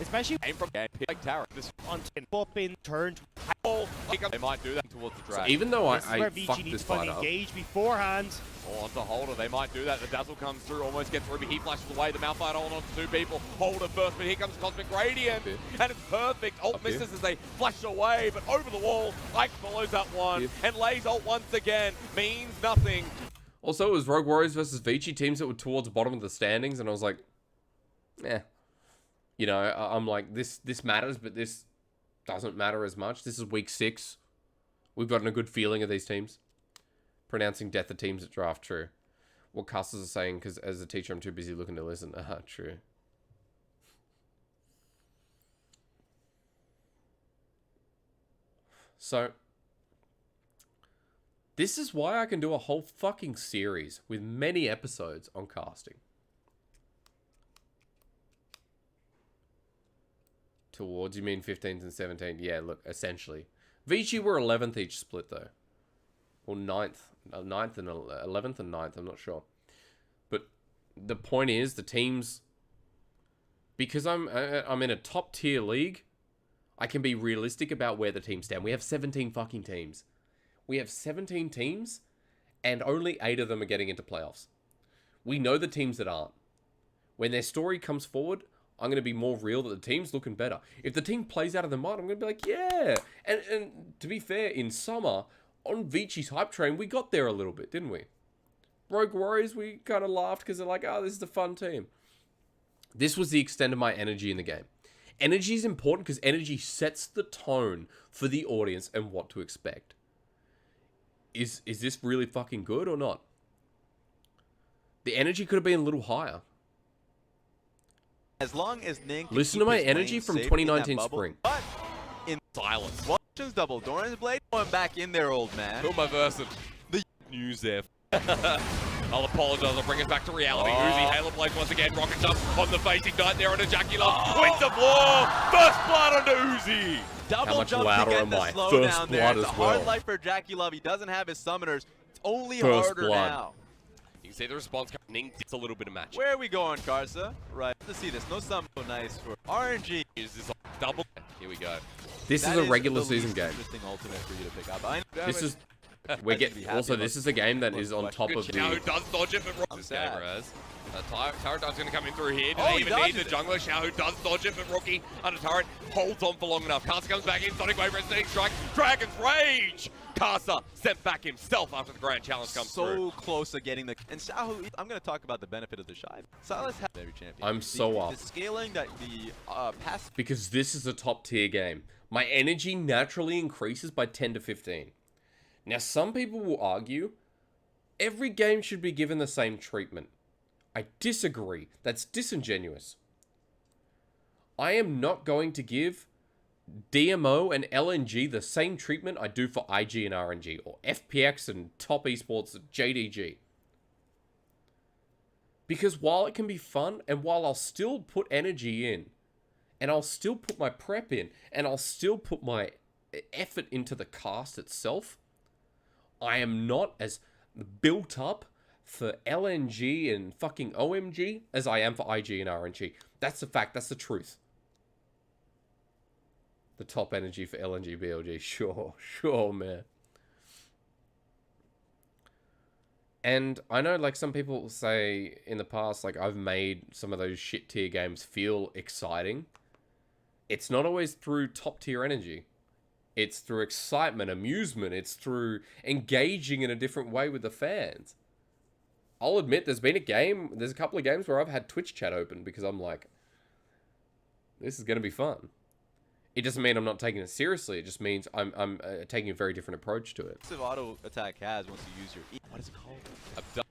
especially Aim from pit like Tara. This on up in turn. they might do that towards the drag. Even though This is where I VG fucked needs this to find fight up. engage beforehand. Oh, onto Holder, they might do that. The dazzle comes through, almost gets Ruby. He flashes away. The Malphite hold on to two people. Holder first, but here comes Cosmic Radiant. And it's perfect. Ult misses as they flash away, but over the wall, Ike follows that one. And Lay's ult once again means nothing. Also, it was Rogue Warriors versus Vici teams that were towards the bottom of the standings, and I was like, you know, I'm like, this matters, but this doesn't matter as much. This is week 6. We've gotten a good feeling of these teams. Pronouncing death of teams at draft, true. What casters are saying, because as a teacher, I'm too busy looking to listen. True. So, this is why I can do a whole fucking series with many episodes on casting. Towards, you mean 15th and 17th? Yeah, look, essentially. Vici were 11th each split, though. Or 9th. 9th and 11th and 9th, I'm not sure. But the point is, the teams... Because I'm in a top-tier league, I can be realistic about where the teams stand. We have 17 fucking teams. We have 17 teams, and only 8 of them are getting into playoffs. We know the teams that aren't. When their story comes forward, I'm going to be more real that the team's looking better. If the team plays out of their mind, I'm going to be like, yeah. And to be fair, in summer, on Vici's hype train, we got there a little bit, didn't we? Rogue Warriors, we kind of laughed because they're like, oh, this is a fun team. This was the extent of my energy in the game. Energy is important because energy sets the tone for the audience and what to expect. Is this really fucking good or not? The energy could have been a little higher. As long as Ning can Listen keep to my his energy lane from safe in that 2019 bubble, spring. But in Silence. Watch's double Doran's blade going back in there, old man. Who am I versing? The news there. I'll apologize. I'll bring us back to reality. Uzi, Halo Blade once again. Rocket jump on the face. Ignite there onto Jackie Love. Wins the floor. First blood onto Uzi. Double How much jump louder to get am the I? slow First down there. blood It's as a hard well. life for Jackie Love. He doesn't have his summoners. It's only First harder blood. now. You can see the response coming. It's a little bit of match. Where are we going, Karsa? Right. Let's see this. No summon. So nice for RNG. Is this a double? Here we go. This That is a regular the season least game. Interesting ultimate for you to pick up. I know This it- is... We get also. This is a game that is on top Good of Xiao the. does dodge it, but I'm this sad. game, Raz. Tyrant's going to come in through here. Do Oh, they he even need dodges the it. jungler? Xiao does dodge it, but Rookie under turret holds on for long enough. Karsa comes back in. Sonic Wave resonating strike. Dragon's Rage. Karsa sent back himself after the grand challenge comes so through. close to getting the and Sahu. I'm going to talk about the benefit of the shy. Silas has every champion. I'm so the up. scaling that the pass. Because this is a top tier game. My energy naturally increases by 10 to 15. Now, some people will argue every game should be given the same treatment. I disagree. That's disingenuous. I am not going to give DMO and LNG the same treatment I do for IG and RNG, or FPX and top esports JDG. Because while it can be fun, and while I'll still put energy in, and I'll still put my prep in, and I'll still put my effort into the cast itself, I am not as built up for LNG and fucking OMG as I am for IG and RNG. That's the fact. That's the truth. The top energy for LNG BLG. Sure, man. And I know, like, some people say in the past, like, I've made some of those shit tier games feel exciting. It's not always through top tier energy. It's through excitement, amusement. It's through engaging in a different way with the fans. I'll admit there's a couple of games where I've had Twitch chat open because I'm like, this is going to be fun. It doesn't mean I'm not taking it seriously. It just means I'm taking a very different approach to it. Aggressive auto attack has once you use your E. What is it called? Abduct.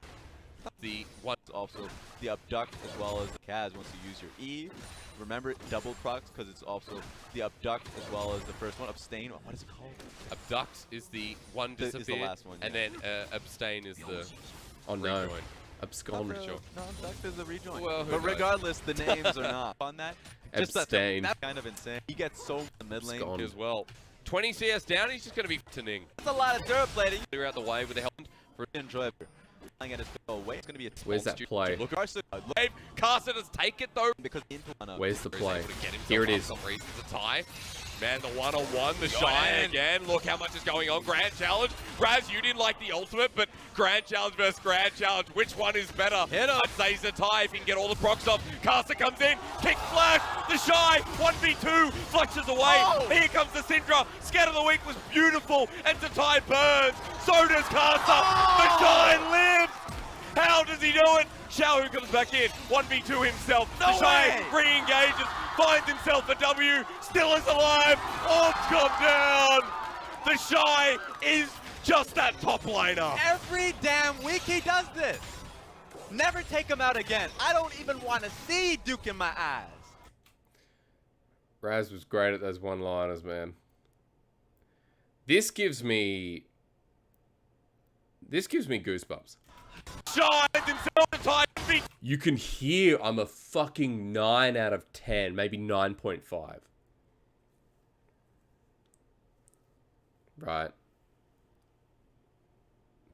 The one. Also the abduct as well as the Kaz once you use your E. Remember double crux because it's also the abduct as well as the first one. Abstain. What is it called? Abduct is the one Is disappear, the last one, and then abstain is the Oh no. rejoin. Abscond. Sure. No, abduct is the rejoin. Well, who but knows? regardless, the names are not on that. Just Abstain. that's kind of insane. He gets so in the mid lane. Abscond. As well. 20 CS down, he's just going to be turning. That's a lot of dirt plating. Clear out the way with the helmet. Enjoy it. Playing at his away. It's going to be a Where's that play? Look, Carson, Carson does take it though. because into one of Where's the He's play? able to get himself Here it up is. some reason to tie. Man, the one-on-one, the shy again. Look how much is going on. Grand Challenge. Raz, you didn't like the ultimate, but Grand Challenge versus Grand Challenge. Which one is better? Hit him. I'd say it's a tie if he can get all the procs off. Caster comes in. Kick flash. The shy. 1v2. Flexes away. Oh. Here comes the Syndra. Scat of the week was beautiful. And Zatai burns. So does Caster. The shy lives. How does he do it? Xiao comes back in. 1v2 himself. No the shy way. re-engages. Finds himself a W. Still is alive. Orbs come down. The shy is just that top laner. every damn week he does this. Never take him out again. I don't even want to see Duke in my eyes. Raz was great at those one-liners, man. This gives me goosebumps. Shy himself to tie. You can hear I'm a fucking 9 out of 10, maybe 9.5. Right.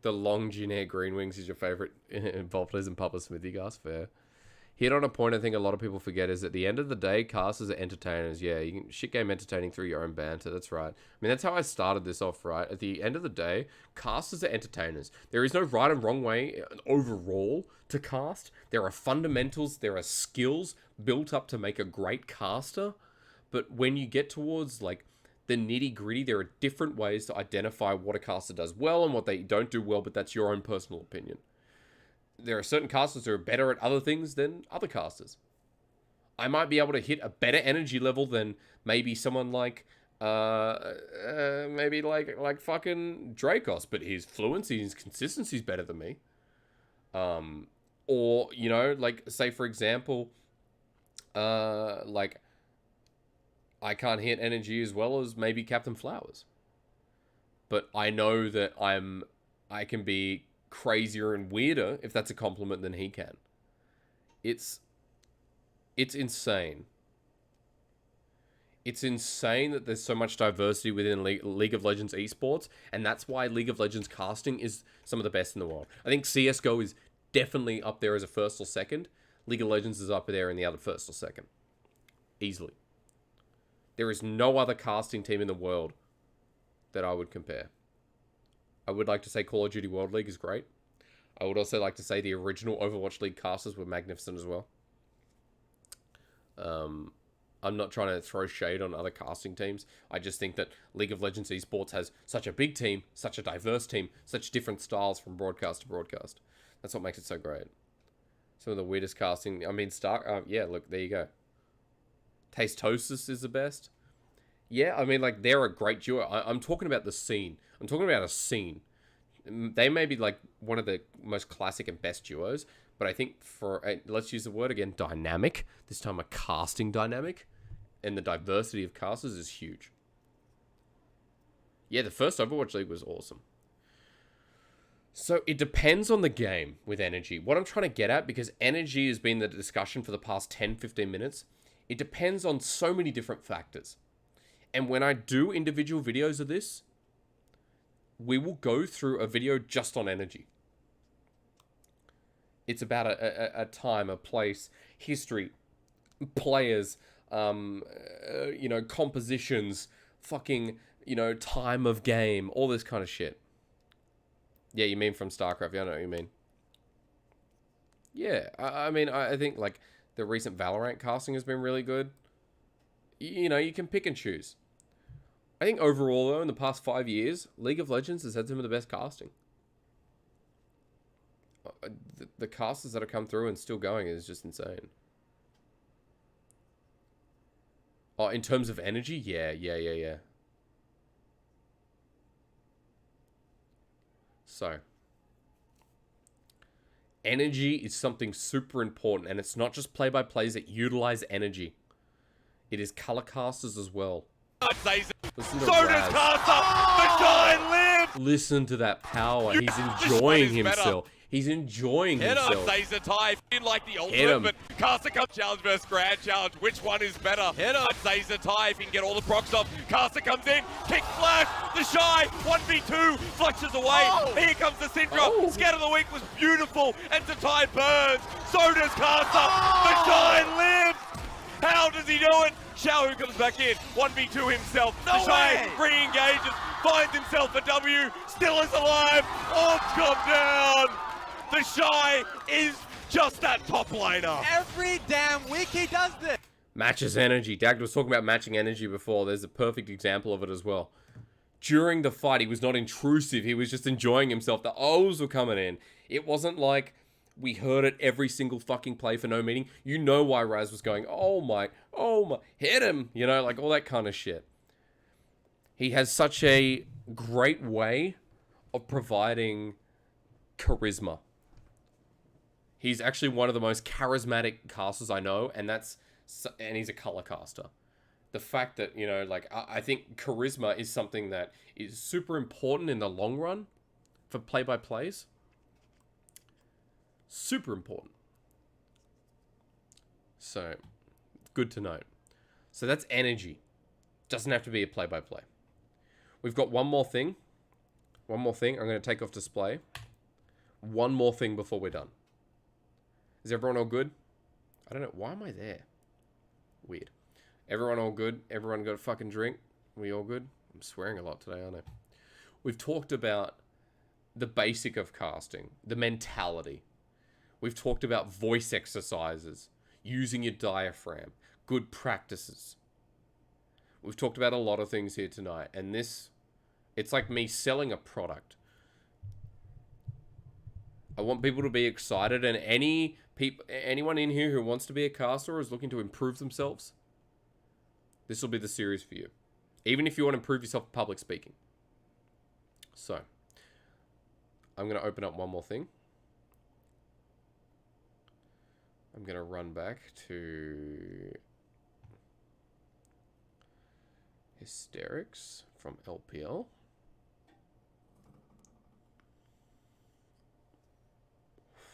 The long Jinair Green Wings is your favorite Volplism Papa Smithy Gas, fair. Hit on a point I think a lot of people forget is at the end of the day, casters are entertainers. Yeah, you can shit game entertaining through your own banter. That's right. I mean, that's how I started this off, right? At the end of the day, casters are entertainers. There is no right and wrong way overall to cast. There are fundamentals, there are skills built up to make a great caster. But when you get towards like the nitty gritty, there are different ways to identify what a caster does well and what they don't do well, but that's your own personal opinion. There are certain casters who are better at other things than other casters. I might be able to hit a better energy level than maybe someone like, maybe like fucking Dracos, but his fluency, his consistency is better than me. Or, you know, like, say for example, like, I can't hit energy as well as maybe Captain Flowers. But I know that I can be crazier and weirder, if that's a compliment, than he can. It's insane. It's insane that there's so much diversity within League of Legends esports, and that's why League of Legends casting is some of the best in the world. I think CSGO is definitely up there as a first or second. League of Legends is up there in the other first or second. Easily. There is no other casting team in the world that I would compare. I would like to say Call of Duty World League is great. I would also like to say the original Overwatch League casters were magnificent as well. I'm not trying to throw shade on other casting teams. I just think that League of Legends esports has such a big team, such a diverse team, such different styles from broadcast to broadcast. That's what makes it so great. Some of the weirdest casting. I mean, yeah, look, there you go. Tastosis is the best. Yeah, I mean, like, they're a great duo. I'm talking about the scene. I'm talking about a scene. They may be, like, one of the most classic and best duos, but I think for, let's use the word again, dynamic. This time a casting dynamic. And the diversity of casters is huge. Yeah, the first Overwatch League was awesome. So it depends on the game with energy. What I'm trying to get at, because energy has been the discussion for the past 10, 15 minutes, it depends on so many different factors. And when I do individual videos of this, we will go through a video just on energy. It's about a time, a place, history, players, you know, compositions, fucking, you know, time of game, all this kind of shit. Yeah, you mean from StarCraft? Yeah, I know what you mean. Yeah, I mean, I think, like, the recent Valorant casting has been really good. You know, you can pick and choose. I think overall, though, in the past 5 years, League of Legends has had some of the best casting. The casters that have come through and still going is just insane. Oh, in terms of energy? Yeah. So, energy is something super important, and it's not just play-by-plays that utilize energy. It is color casters as well. Listen to Raz. The Shine lives! Listen to that power. He's enjoying himself. He's enjoying himself. Laser tie, in like the Hit him. ultimate, but Caster Cup challenge versus Grand Challenge. Which one is better? Hit him. Laser tie, if he can get all the procs off. Caster comes in, kick flash, the Shy, 1v2, flushes away. Here comes the Syndra. Scatter the Weak was beautiful, and Zatai burns. So does Caster. The Shine lives! How does he do it? Xiao comes back in, 1v2 himself. The Shy re-engages, finds himself a W, still is alive. Orbs come down. The Shy is just that top laner. Every damn week he does this. Matches energy. Dag was talking about matching energy before. There's a perfect example of it as well. During the fight, he was not intrusive. He was just enjoying himself. The O's were coming in. It wasn't like we heard it every single fucking play for no meaning. You know why Raz was going, oh my, hit him. You know, like all that kind of shit. He has such a great way of providing charisma. He's actually one of the most charismatic casters I know, and he's a color caster. The fact that, you know, like, I think charisma is something that is super important in the long run for play-by-plays. Super important. So, good to know. So that's energy. Doesn't have to be a play-by-play. We've got one more thing. I'm going to take off display. One more thing before we're done. Is everyone all good? I don't know. Why am I there? Weird. Everyone all good? Everyone got a fucking drink? We all good? I'm swearing a lot today, aren't I? We've talked about the basic of casting, the mentality. We've talked about voice exercises, using your diaphragm, good practices. We've talked about a lot of things here tonight, and this, it's like me selling a product. I want people to be excited, and anyone in here who wants to be a caster or is looking to improve themselves, this will be the series for you. Even if you want to improve yourself in public speaking. So, I'm going to open up one more thing. I'm going to run back to Hysterics from LPL.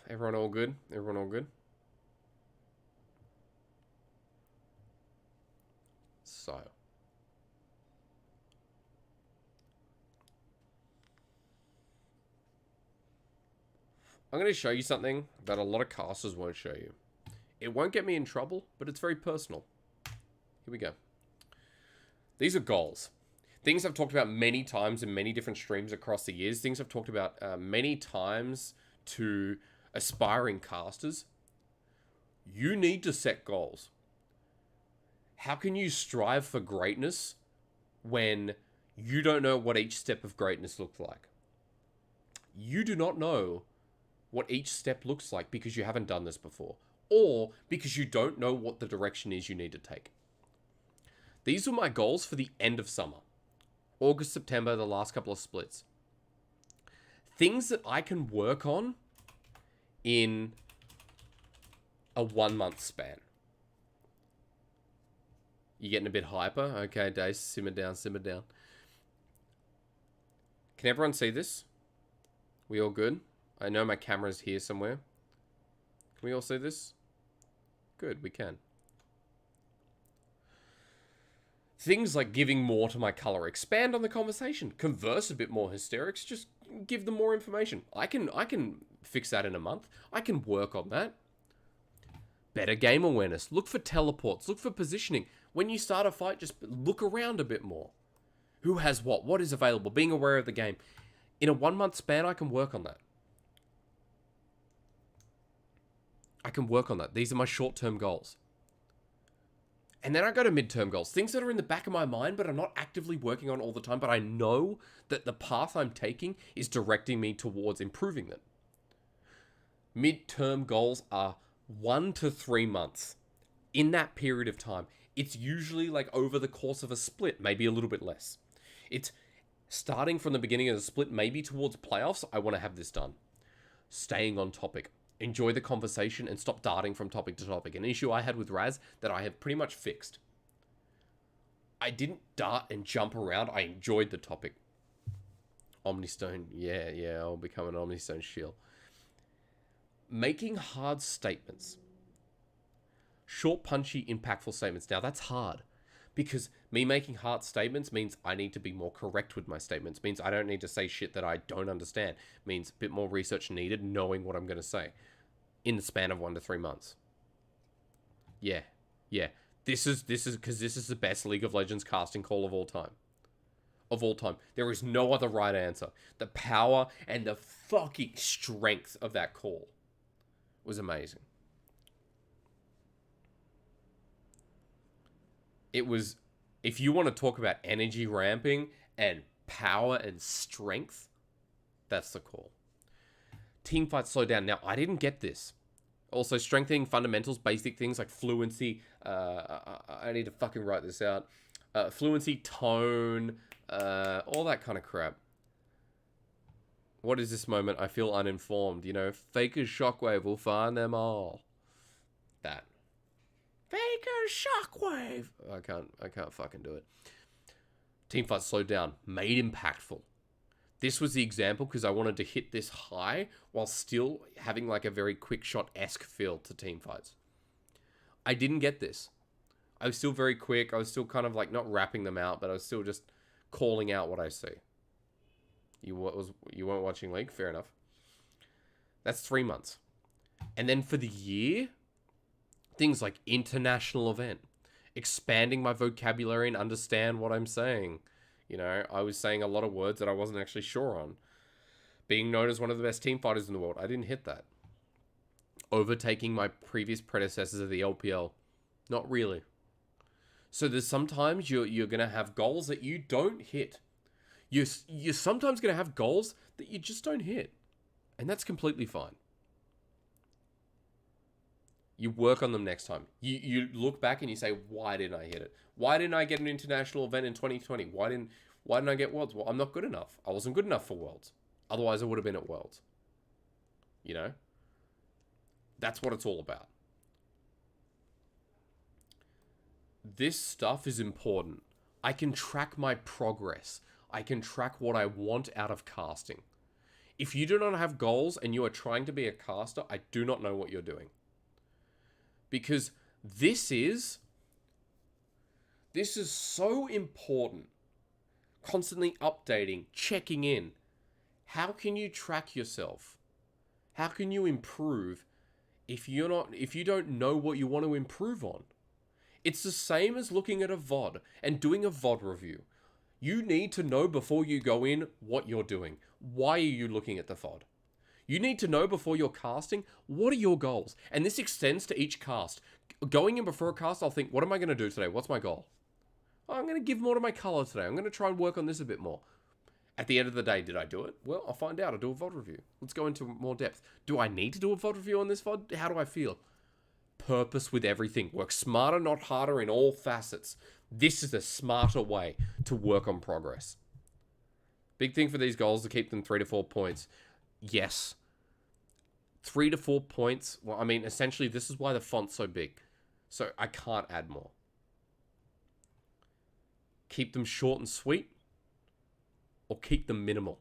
Everyone all good? Everyone all good? So. I'm going to show you something that a lot of casters won't show you. It won't get me in trouble, but it's very personal. Here we go. These are goals. Things I've talked about many times in many different streams across the years. Things I've talked about many times to aspiring casters. You need to set goals. How can you strive for greatness when you don't know what each step of greatness looks like? You do not know what each step looks like because you haven't done this before, or because you don't know what the direction is you need to take. These were my goals for the end of summer. August, September, the last couple of splits. Things that I can work on in a 1 month span. You getting a bit hyper? Okay, Dace, simmer down, simmer down. Can everyone see this? We all good? I know my camera's here somewhere. Can we all see this? Good, we can. Things like giving more to my color, expand on the conversation, converse a bit more. Hysterics, just give them more information. I can fix that in a month. I can work on that. Better game awareness. Look for teleports. Look for positioning. When you start a fight, just look around a bit more. Who has what? What is available? Being aware of the game. In a 1 month span, I can work on that. I can work on that. These are my short-term goals. And then I go to midterm goals, things that are in the back of my mind, but I'm not actively working on all the time, but I know that the path I'm taking is directing me towards improving them. Midterm goals are 1 to 3 months. In that period of time, it's usually like over the course of a split, maybe a little bit less. It's starting from the beginning of the split, maybe towards playoffs, I want to have this done. Staying on topic. Enjoy the conversation and stop darting from topic to topic. An issue I had with Raz that I have pretty much fixed. I didn't dart and jump around. I enjoyed the topic. Omnistone. Yeah, I'll become an Omnistone shield. Making hard statements. Short, punchy, impactful statements. Now, that's hard. Because me making hard statements means I need to be more correct with my statements. Means I don't need to say shit that I don't understand. Means a bit more research needed, knowing what I'm going to say. In the span of 1 to 3 months. Yeah. This is because this is the best League of Legends casting call of all time. Of all time. There is no other right answer. The power and the fucking strength of that call was amazing. It was, if you want to talk about energy ramping and power and strength, that's the call. Team fight slow down. Now, I didn't get this. Also, strengthening fundamentals, basic things like fluency. I need to fucking write this out. Fluency, tone, all that kind of crap. What is this moment? I feel uninformed. You know, Faker's Shockwave will find them all. That. Faker's Shockwave. I can't fucking do it. Teamfight slowed down. Made impactful. This was the example because I wanted to hit this high while still having like a very quick shot-esque feel to teamfights. I didn't get this. I was still very quick. I was still kind of like not wrapping them out, but I was still just calling out what I see. You weren't watching League? Fair enough. That's 3 months. And then for the year, things like international event, expanding my vocabulary and understand what I'm saying. You know, I was saying a lot of words that I wasn't actually sure on. Being known as one of the best team fighters in the world. I didn't hit that. Overtaking my previous predecessors of the LPL. Not really. So there's sometimes you're going to have goals that you don't hit. You're sometimes going to have goals that you just don't hit. And that's completely fine. You work on them next time. You look back and you say, why didn't I hit it? Why didn't I get an international event in 2020? Why didn't I get Worlds? Well, I'm not good enough. I wasn't good enough for Worlds. Otherwise, I would have been at Worlds. You know? That's what it's all about. This stuff is important. I can track my progress. I can track what I want out of casting. If you do not have goals and you are trying to be a caster, I do not know what you're doing. Because this is so important. Constantly updating, checking in. How can you track yourself? How can you improve if you don't know what you want to improve on? It's the same as looking at a VOD and doing a VOD review. You need to know before you go in what you're doing. Why are you looking at the VOD? You need to know before you're casting, what are your goals? And this extends to each cast. Going in before a cast, I'll think, what am I going to do today? What's my goal? Oh, I'm going to give more to my color today. I'm going to try and work on this a bit more. At the end of the day, did I do it? Well, I'll find out. I'll do a VOD review. Let's go into more depth. Do I need to do a VOD review on this VOD? How do I feel? Purpose with everything. Work smarter, not harder in all facets. This is a smarter way to work on progress. Big thing for these goals to keep them 3 to 4 points. Yes. 3 to 4 points. Well, I mean, essentially, this is why the font's so big. So I can't add more. Keep them short and sweet. Or keep them minimal.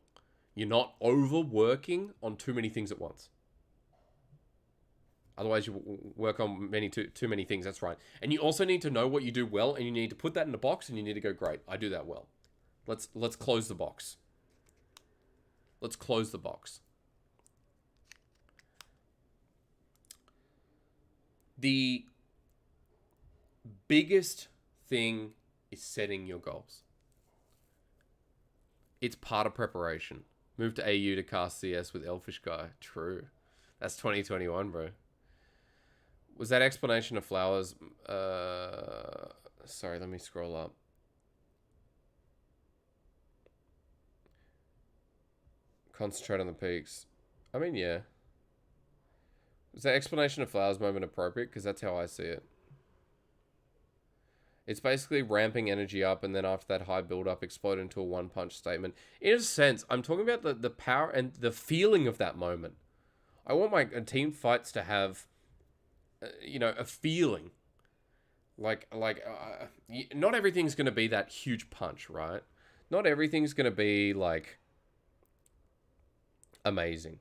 You're not overworking on too many things at once. Otherwise, you work on too many things. That's right. And you also need to know what you do well, and you need to put that in a box, and you need to go, great, I do that well. Let's close the box. Let's close the box. The biggest thing is setting your goals. It's part of preparation. Move to AU to cast CS with Elfish Guy. True. That's 2021, bro. Was that explanation of flowers? Sorry, let me scroll up. Concentrate on the peaks. I mean, yeah. Was that explanation of flowers moment appropriate? Because that's how I see it. It's basically ramping energy up, and then after that high build-up, explode into a one-punch statement. In a sense, I'm talking about the power and the feeling of that moment. I want my team fights to have, a feeling. Not everything's going to be that huge punch, right? Not everything's going to be, amazing.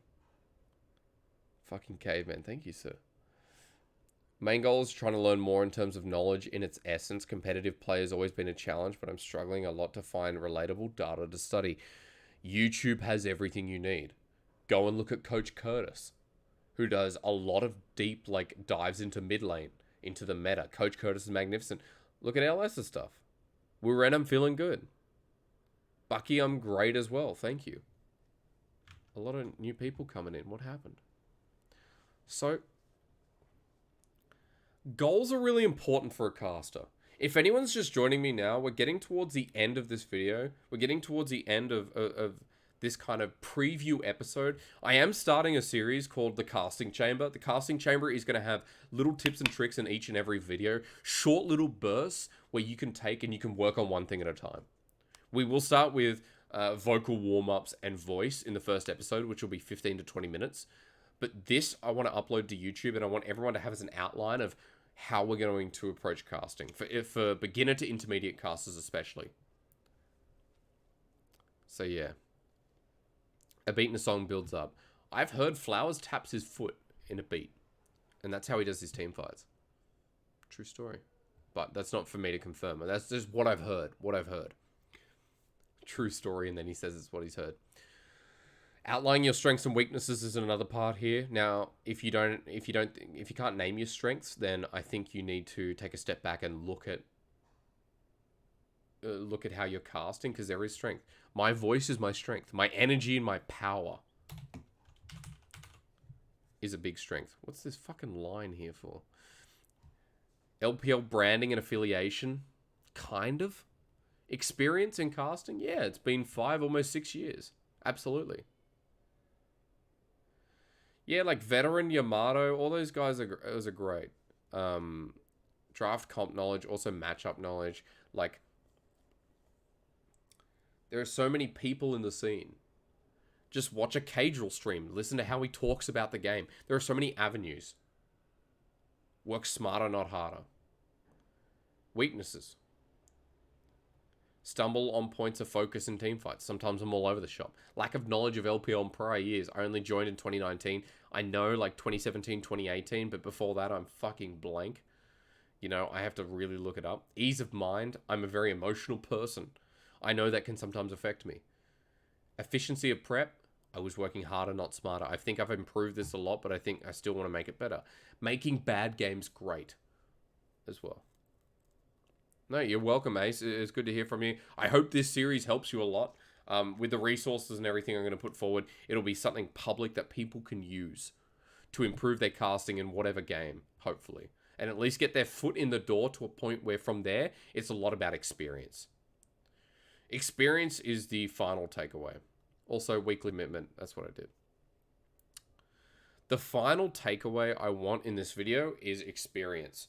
Fucking caveman. Thank you, sir. Main goal is trying to learn more in terms of knowledge in its essence. Competitive play has always been a challenge, but I'm struggling a lot to find relatable data to study. YouTube has everything you need. Go and look at Coach Curtis, who does a lot of deep, dives into mid lane, into the meta. Coach Curtis is magnificent. Look at LS's stuff. Wuren, I'm feeling good. Bucky, I'm great as well. Thank you. A lot of new people coming in. What happened? So, goals are really important for a caster. If anyone's just joining me now, we're getting towards the end of this video. We're getting towards the end of this kind of preview episode. I am starting a series called The Casting Chamber. The Casting Chamber is going to have little tips and tricks in each and every video. Short little bursts where you can take and you can work on one thing at a time. We will start with vocal warm-ups and voice in the first episode, which will be 15 to 20 minutes. But this, I want to upload to YouTube, and I want everyone to have as an outline of how we're going to approach casting. For beginner to intermediate casters especially. So yeah. A beat in a song builds up. I've heard Flowers taps his foot in a beat. And that's how he does his team fights. True story. But that's not for me to confirm. That's just what I've heard. True story, and then he says it's what he's heard. Outlining your strengths and weaknesses is another part here. Now, if you can't name your strengths, then I think you need to take a step back and look at how you're casting, because there is strength. My voice is my strength. My energy and my power is a big strength. What's this fucking line here for? LPL branding and affiliation, kind of. Experience in casting, yeah, it's been 5, almost 6 years. Absolutely. Yeah, like Veteran, Yamato, all those guys are great. Draft comp knowledge, also matchup knowledge. Like, there are so many people in the scene. Just watch a Cadril stream. Listen to how he talks about the game. There are so many avenues. Work smarter, not harder. Weaknesses. Stumble on points of focus in teamfights. Sometimes I'm all over the shop. Lack of knowledge of LPL in prior years. I only joined in 2019. I know 2017, 2018, but before that I'm fucking blank. I have to really look it up. Ease of mind. I'm a very emotional person. I know that can sometimes affect me. Efficiency of prep. I was working harder, not smarter. I think I've improved this a lot, but I think I still want to make it better. Making bad games great as well. No, you're welcome, Ace. It's good to hear from you. I hope this series helps you a lot. With the resources and everything I'm going to put forward, it'll be something public that people can use to improve their casting in whatever game, hopefully. And at least get their foot in the door to a point where from there, it's a lot about experience. Experience is the final takeaway. Also, weekly commitment. That's what I did. The final takeaway I want in this video is experience.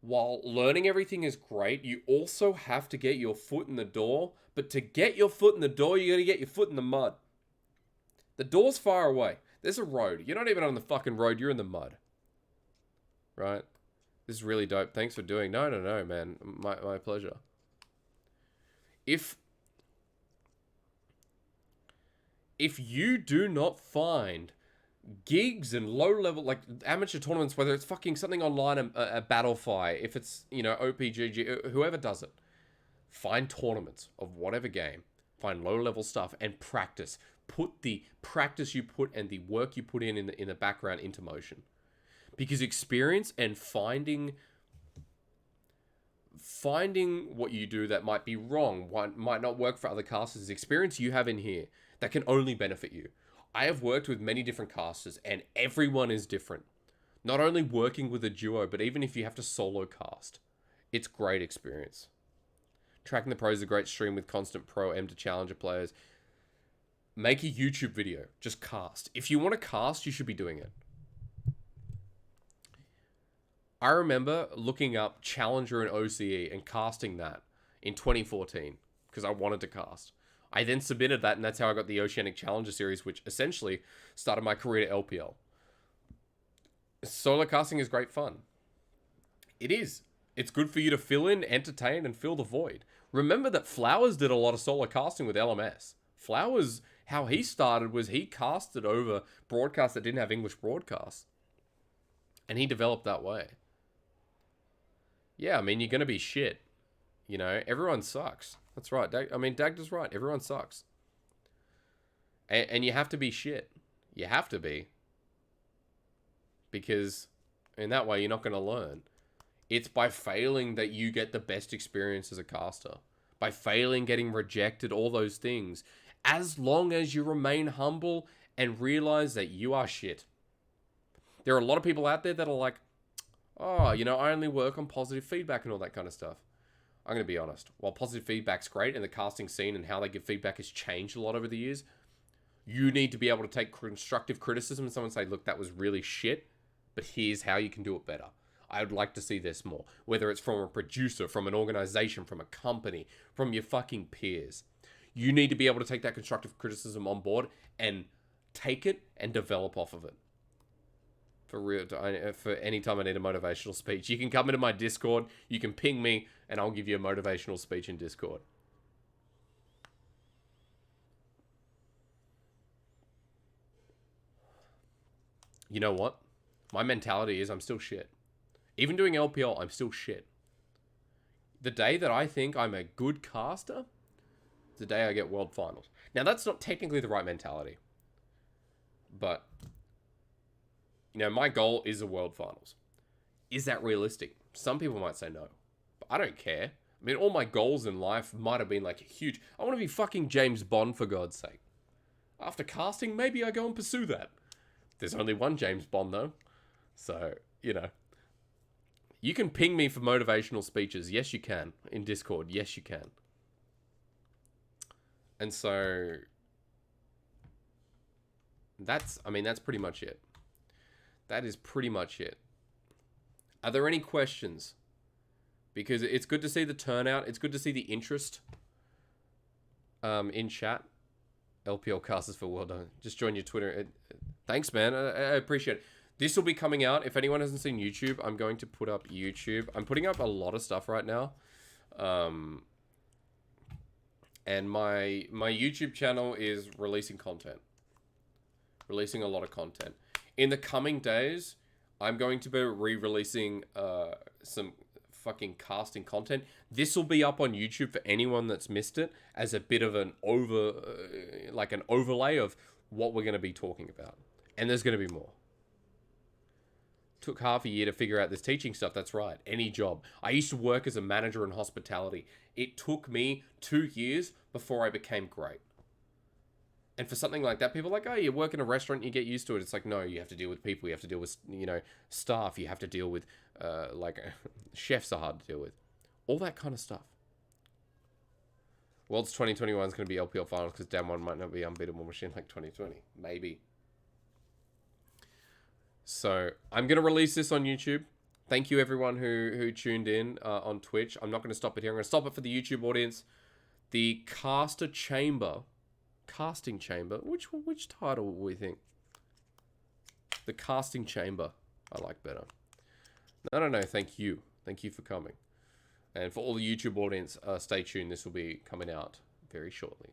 While learning everything is great, you also have to get your foot in the door. But to get your foot in the door, you got to get your foot in the mud. The door's far away. There's a road. You're not even on the fucking road. You're in the mud. Right? This is really dope. Thanks for doing. No, man. My pleasure. If you do not find gigs and low-level, amateur tournaments, whether it's fucking something online, a Battlefy, if it's, OPGG, whoever does it, find tournaments of whatever game, find low-level stuff, and practice. Put the practice you put and the work you put in the background into motion. Because experience and finding what you do that might be wrong, might not work for other casters, experience you have in here that can only benefit you. I have worked with many different casters, and everyone is different. Not only working with a duo, but even if you have to solo cast, it's great experience. Tracking the Pros is a great stream with constant Pro M to Challenger players. Make a YouTube video. Just cast. If you want to cast, you should be doing it. I remember looking up Challenger and OCE and casting that in 2014 because I wanted to cast. I then submitted that, and that's how I got the Oceanic Challenger series, which essentially started my career to LPL. Solo casting is great fun. It is. It's good for you to fill in, entertain, and fill the void. Remember that Flowers did a lot of solo casting with LMS. Flowers, how he started was he casted over broadcasts that didn't have English broadcasts. And he developed that way. Yeah, I mean, you're going to be shit. You know, everyone sucks. That's right. Dagda's right. Everyone sucks. And you have to be shit. You have to be. Because in that way, you're not going to learn. It's by failing that you get the best experience as a caster. By failing, getting rejected, all those things. As long as you remain humble and realize that you are shit. There are a lot of people out there that are like, oh, you know, I only work on positive feedback and all that kind of stuff. I'm going to be honest. While positive feedback's great and the casting scene and how they give feedback has changed a lot over the years, you need to be able to take constructive criticism and someone say, look, that was really shit, but here's how you can do it better. I would like to see this more. Whether it's from a producer, from an organization, from a company, from your fucking peers. You need to be able to take that constructive criticism on board and take it and develop off of it. For real, for any time I need a motivational speech, you can come into my Discord, you can ping me, and I'll give you a motivational speech in Discord. You know what? My mentality is I'm still shit. Even doing LPL, I'm still shit. The day that I think I'm a good caster, is the day I get World Finals. Now, that's not technically the right mentality. But, you know, my goal is a World Finals. Is that realistic? Some people might say no. But I don't care. I mean, all my goals in life might have been like huge. I want to be fucking James Bond, for God's sake. After casting, maybe I go and pursue that. There's only one James Bond, though. So, you know. You can ping me for motivational speeches. Yes, you can. In Discord. Yes, you can. And so, that's pretty much it. That is pretty much it. Are there any questions? Because it's good to see the turnout. It's good to see the interest in chat. LPL casters for World. Just join your Twitter. Thanks, man. I appreciate it. This will be coming out. If anyone hasn't seen YouTube, I'm going to put up YouTube. I'm putting up a lot of stuff right now. And my YouTube channel is releasing content. Releasing a lot of content. In the coming days, I'm going to be re-releasing some fucking casting content. This will be up on YouTube for anyone that's missed it as a bit of an an overlay of what we're going to be talking about. And there's going to be more. Took half a year to figure out this teaching stuff. That's right. Any job. I used to work as a manager in hospitality. It took me 2 years before I became great. And for something like that, people are like, oh, you work in a restaurant, you get used to it. It's like, no, you have to deal with people. You have to deal with, you know, staff. You have to deal with, chefs are hard to deal with. All that kind of stuff. World's 2021 is going to be LPL Finals because damn one might not be unbeatable machine like 2020. Maybe. So, I'm going to release this on YouTube. Thank you, everyone who tuned in on Twitch. I'm not going to stop it here. I'm going to stop it for the YouTube audience. The Casting Chamber. Which title will we think? The Casting Chamber. I like better. No. Thank you. Thank you for coming. And for all the YouTube audience, stay tuned. This will be coming out very shortly.